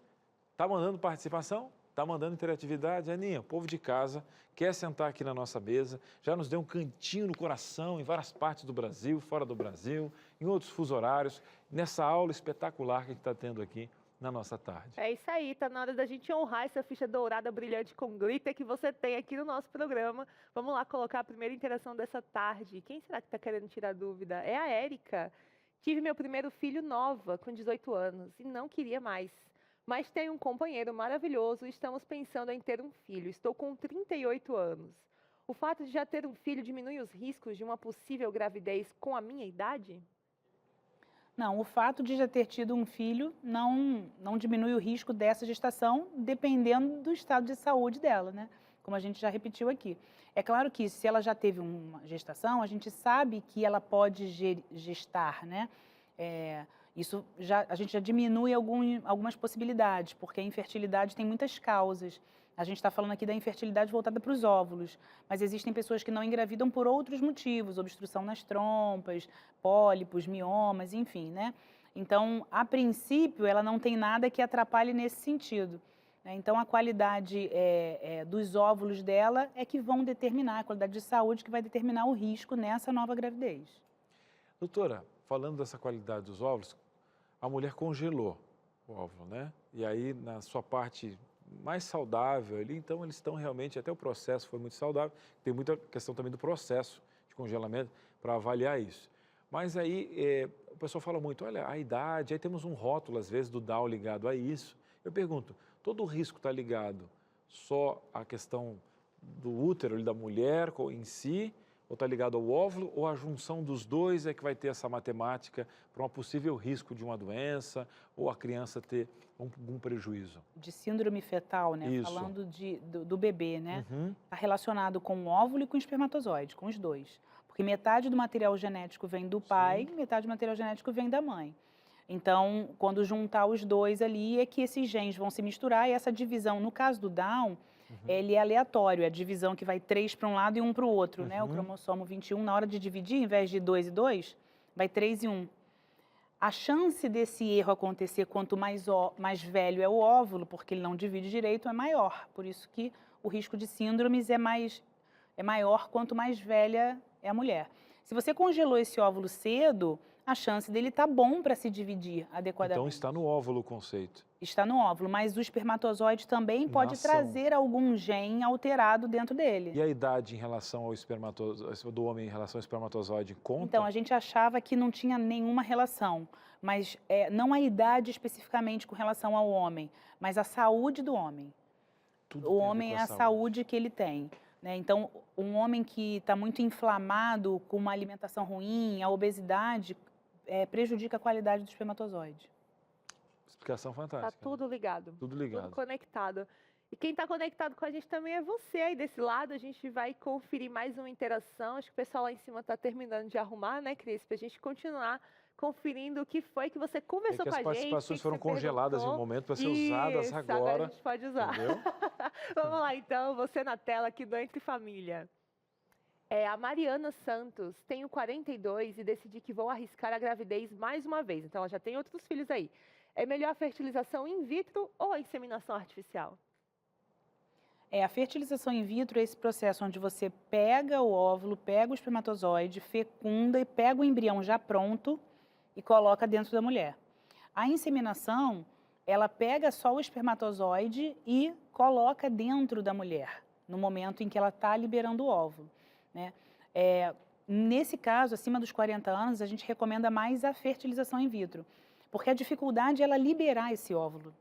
Tá mandando participação? Tá mandando interatividade? Aninha, o povo de casa quer sentar aqui na nossa mesa, já nos deu um cantinho no coração em várias partes do Brasil, fora do Brasil, em outros fusos horários, nessa aula espetacular que a gente está tendo aqui na nossa tarde. É isso aí, tá na hora da gente honrar essa ficha dourada brilhante com glitter que você tem aqui no nosso programa. Vamos lá colocar a primeira interação dessa tarde. Quem será que está querendo tirar dúvida? É a Érica. Tive meu primeiro filho nova, com 18 anos, e não queria mais. Mas tenho um companheiro maravilhoso e estamos pensando em ter um filho. Estou com 38 anos. O fato de já ter um filho diminui os riscos de uma possível gravidez com a minha idade? Não, o fato de já ter tido um filho não diminui o risco dessa gestação, dependendo do estado de saúde dela, né? Como a gente já repetiu aqui. É claro que se ela já teve uma gestação, a gente sabe que ela pode gestar, né? A gente já diminui algumas possibilidades, porque a infertilidade tem muitas causas. A gente está falando aqui da infertilidade voltada para os óvulos, mas existem pessoas que não engravidam por outros motivos, obstrução nas trompas, pólipos, miomas, enfim, né? Então, a princípio, ela não tem nada que atrapalhe nesse sentido. Então, a qualidade dos óvulos dela é que vão determinar, a qualidade de saúde que vai determinar o risco nessa nova gravidez. Doutora, falando dessa qualidade dos óvulos, a mulher congelou o óvulo, né? E aí, na sua parte mais saudável ali, então eles estão realmente, até o processo foi muito saudável, tem muita questão também do processo de congelamento para avaliar isso. Mas aí, o pessoal fala muito, olha, a idade, aí temos um rótulo, às vezes, do Down ligado a isso. Eu pergunto, todo o risco está ligado só à questão do útero da mulher em si, ou está ligado ao óvulo, ou a junção dos dois é que vai ter essa matemática para um possível risco de uma doença ou a criança ter algum prejuízo? De síndrome fetal, né? Isso. Falando do bebê, né? Uhum. Está relacionado com o óvulo e com o espermatozoide, com os dois. Porque metade do material genético vem do pai, metade do material genético vem da mãe. Então, quando juntar os dois ali, é que esses genes vão se misturar e essa divisão, no caso do Down, ele é aleatório, é a divisão que vai 3 para um lado e 1 para o outro, né? O cromossomo 21, na hora de dividir, em vez de 2 e 2, vai 3 e 1. A chance desse erro acontecer quanto mais velho é o óvulo, porque ele não divide direito, é maior. Por isso que o risco de síndromes é maior quanto mais velha é a mulher. Se você congelou esse óvulo cedo, a chance dele tá bom para se dividir adequadamente. Então está no óvulo o conceito. Está no óvulo, mas o espermatozoide também pode trazer algum gene alterado dentro dele. E a idade em relação ao espermatozoide, do homem em relação ao espermatozoide conta? Então, a gente achava que não tinha nenhuma relação, mas não a idade especificamente com relação ao homem, mas a saúde do homem. Tudo O tem a ver homem com é a saúde que ele tem, né? Então, um homem que está muito inflamado, com uma alimentação ruim, a obesidade, prejudica a qualidade do espermatozoide. Explicação fantástica. Tá tudo ligado. Tudo ligado. Tudo conectado. E quem está conectado com a gente também é você aí desse lado. A gente vai conferir mais uma interação. Acho que o pessoal lá em cima está terminando de arrumar, né, Cris? Para a gente continuar conferindo o que foi que você conversou com a gente. As participações que foram você congeladas em um perguntou. momento para ser usadas Isso, agora. a gente pode usar. Entendeu? Vamos lá, então. Você na tela aqui do Entre Família. A Mariana Santos, tenho 42 e decidi que vou arriscar a gravidez mais uma vez. Então, ela já tem outros filhos aí. É melhor a fertilização in vitro ou a inseminação artificial? A fertilização in vitro é esse processo onde você pega o óvulo, pega o espermatozoide, fecunda e pega o embrião já pronto e coloca dentro da mulher. A inseminação, ela pega só o espermatozoide e coloca dentro da mulher, no momento em que ela está liberando o óvulo, né? Nesse caso, acima dos 40 anos, a gente recomenda mais a fertilização in vitro, porque a dificuldade é ela liberar esse óvulo,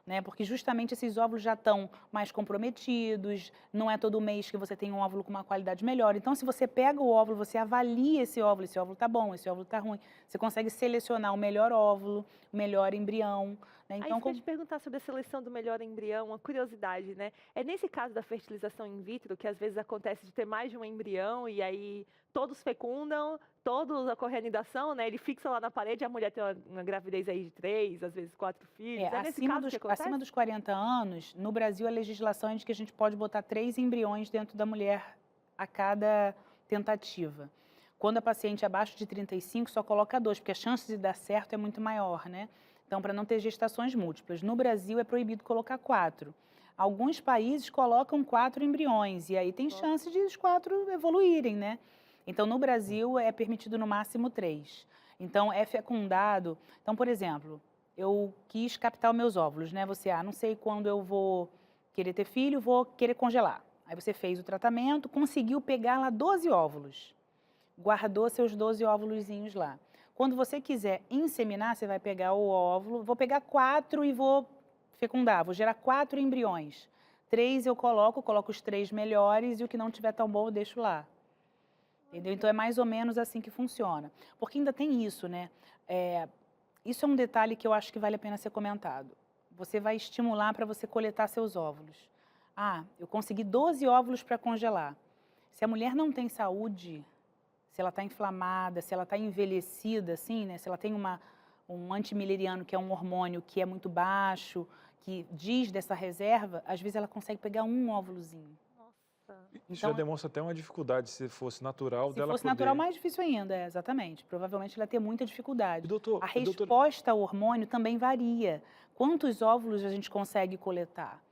né? Porque justamente esses óvulos já estão mais comprometidos, não é todo mês que você tem um óvulo com uma qualidade melhor. Então, se você pega o óvulo, você avalia esse óvulo está bom, esse óvulo está ruim, você consegue selecionar o melhor óvulo, o melhor embrião, né? Então, Aí, se eu te perguntar sobre a seleção do melhor embrião, uma curiosidade, né? É nesse caso da fertilização in vitro que às vezes acontece de ter mais de um embrião e aí todos fecundam, todos ocorre a anidação, né? Ele fixa lá na parede e a mulher tem uma gravidez aí de 3, às vezes 4 filhos. É nesse caso que acontece? Acima dos 40 anos, no Brasil a legislação é de que a gente pode botar 3 embriões dentro da mulher a cada tentativa. Quando a paciente é abaixo de 35, só coloca 2, porque a chance de dar certo é muito maior, né? Então, para não ter gestações múltiplas. No Brasil é proibido colocar 4. Alguns países colocam 4 embriões e aí tem chance de os 4 evoluírem, né? Então, no Brasil é permitido no máximo 3. Então, é fecundado. Então, por exemplo, eu quis captar os meus óvulos, né? Você, não sei quando eu vou querer ter filho, vou querer congelar. Aí você fez o tratamento, conseguiu pegar lá 12 óvulos. Guardou seus 12 óvulozinhos lá. Quando você quiser inseminar, você vai pegar o óvulo, vou pegar 4 e vou fecundar, vou gerar 4 embriões. 3 eu coloco os 3 melhores e o que não tiver tão bom eu deixo lá. Entendeu? Então é mais ou menos assim que funciona. Porque ainda tem isso, né? Isso é um detalhe que eu acho que vale a pena ser comentado. Você vai estimular para você coletar seus óvulos. Eu consegui 12 óvulos para congelar. Se a mulher não tem saúde, se ela está inflamada, se ela está envelhecida, assim, né? Se ela tem um antimileriano, que é um hormônio que é muito baixo, que diz dessa reserva, às vezes ela consegue pegar um óvulozinho. Isso já demonstra até uma dificuldade, se fosse natural, dela poder... Se fosse natural, mais difícil ainda, exatamente. Provavelmente ela ia ter muita dificuldade. Doutor, a resposta ao hormônio também varia. Quantos óvulos a gente consegue coletar?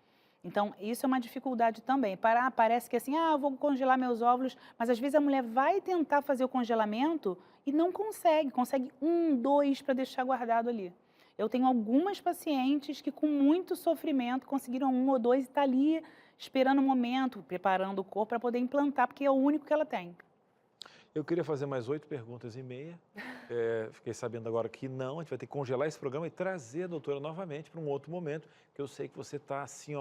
Então, isso é uma dificuldade também. Parece que assim, eu vou congelar meus óvulos, mas às vezes a mulher vai tentar fazer o congelamento e não consegue. Consegue 1, 2 para deixar guardado ali. Eu tenho algumas pacientes que com muito sofrimento conseguiram 1 ou 2 e está ali esperando o momento, preparando o corpo para poder implantar, porque é o único que ela tem. Eu queria fazer mais 8 perguntas e meia. Fiquei sabendo agora que não, a gente vai ter que congelar esse programa e trazer a doutora novamente para um outro momento, que eu sei que você está assim,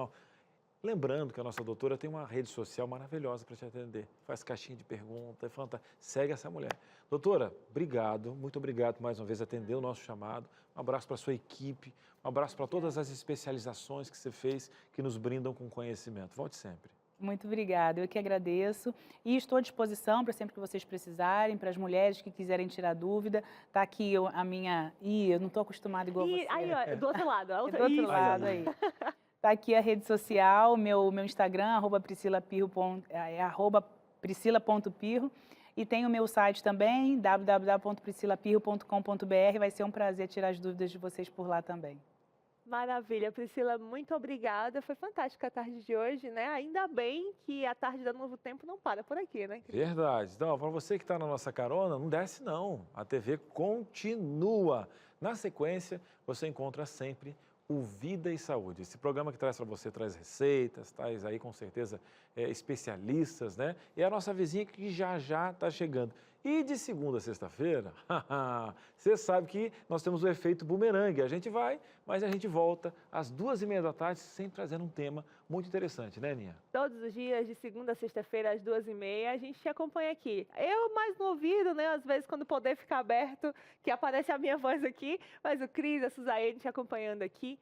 Lembrando que a nossa doutora tem uma rede social maravilhosa para te atender. Faz caixinha de pergunta, é fantástico. Segue essa mulher. Doutora, obrigado, muito obrigado por mais uma vez atender o nosso chamado. Um abraço para a sua equipe, um abraço para todas as especializações que você fez, que nos brindam com conhecimento. Volte sempre. Muito obrigada, eu que agradeço e estou à disposição para sempre que vocês precisarem, para as mulheres que quiserem tirar dúvida. Tá aqui a minha... eu não estou acostumada igual você. Aí, ó, do outro lado. Do outro lado aí. Tá aqui a rede social, meu Instagram, @priscila.pirro, e tem o meu site também, www.priscilapirro.com.br. Vai ser um prazer tirar as dúvidas de vocês por lá também. Maravilha, Priscila, muito obrigada. Foi fantástica a tarde de hoje, né? Ainda bem que a tarde da Novo Tempo não para por aqui, né? Verdade. Então, para você que está na nossa carona, não desce não. A TV continua. Na sequência, você encontra sempre o Vida e Saúde. Esse programa que traz para você, traz receitas, traz aí com certeza especialistas, né? E a nossa vizinha que já está chegando. E de segunda a sexta-feira, você sabe que nós temos o efeito bumerangue. A gente vai, mas a gente volta às 2h30 da tarde, sempre trazendo um tema muito interessante, né, Aninha? Todos os dias, de segunda a sexta-feira, às 2h30, a gente te acompanha aqui. Eu mais no ouvido, né? Às vezes, quando o poder fica aberto, que aparece a minha voz aqui, mas o Cris, a Suzaene te acompanhando aqui.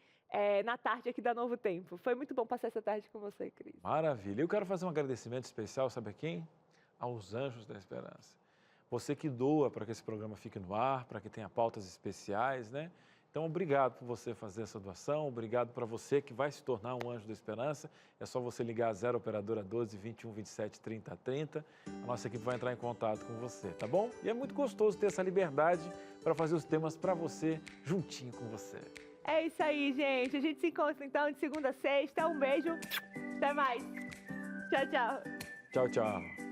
Na tarde aqui da Novo Tempo. Foi muito bom passar essa tarde com você, Cris. Maravilha. Eu quero fazer um agradecimento especial, sabe a quem? Aos Anjos da Esperança. Você que doa para que esse programa fique no ar, para que tenha pautas especiais, né? Então, obrigado por você fazer essa doação, obrigado para você que vai se tornar um Anjo da Esperança. É só você ligar a 0 operadora 12 21 27 30 30. A nossa equipe vai entrar em contato com você, tá bom? E é muito gostoso ter essa liberdade para fazer os temas para você, juntinho com você. É isso aí, gente. A gente se encontra então de segunda a sexta. Um beijo. Até mais. Tchau, tchau. Tchau, tchau.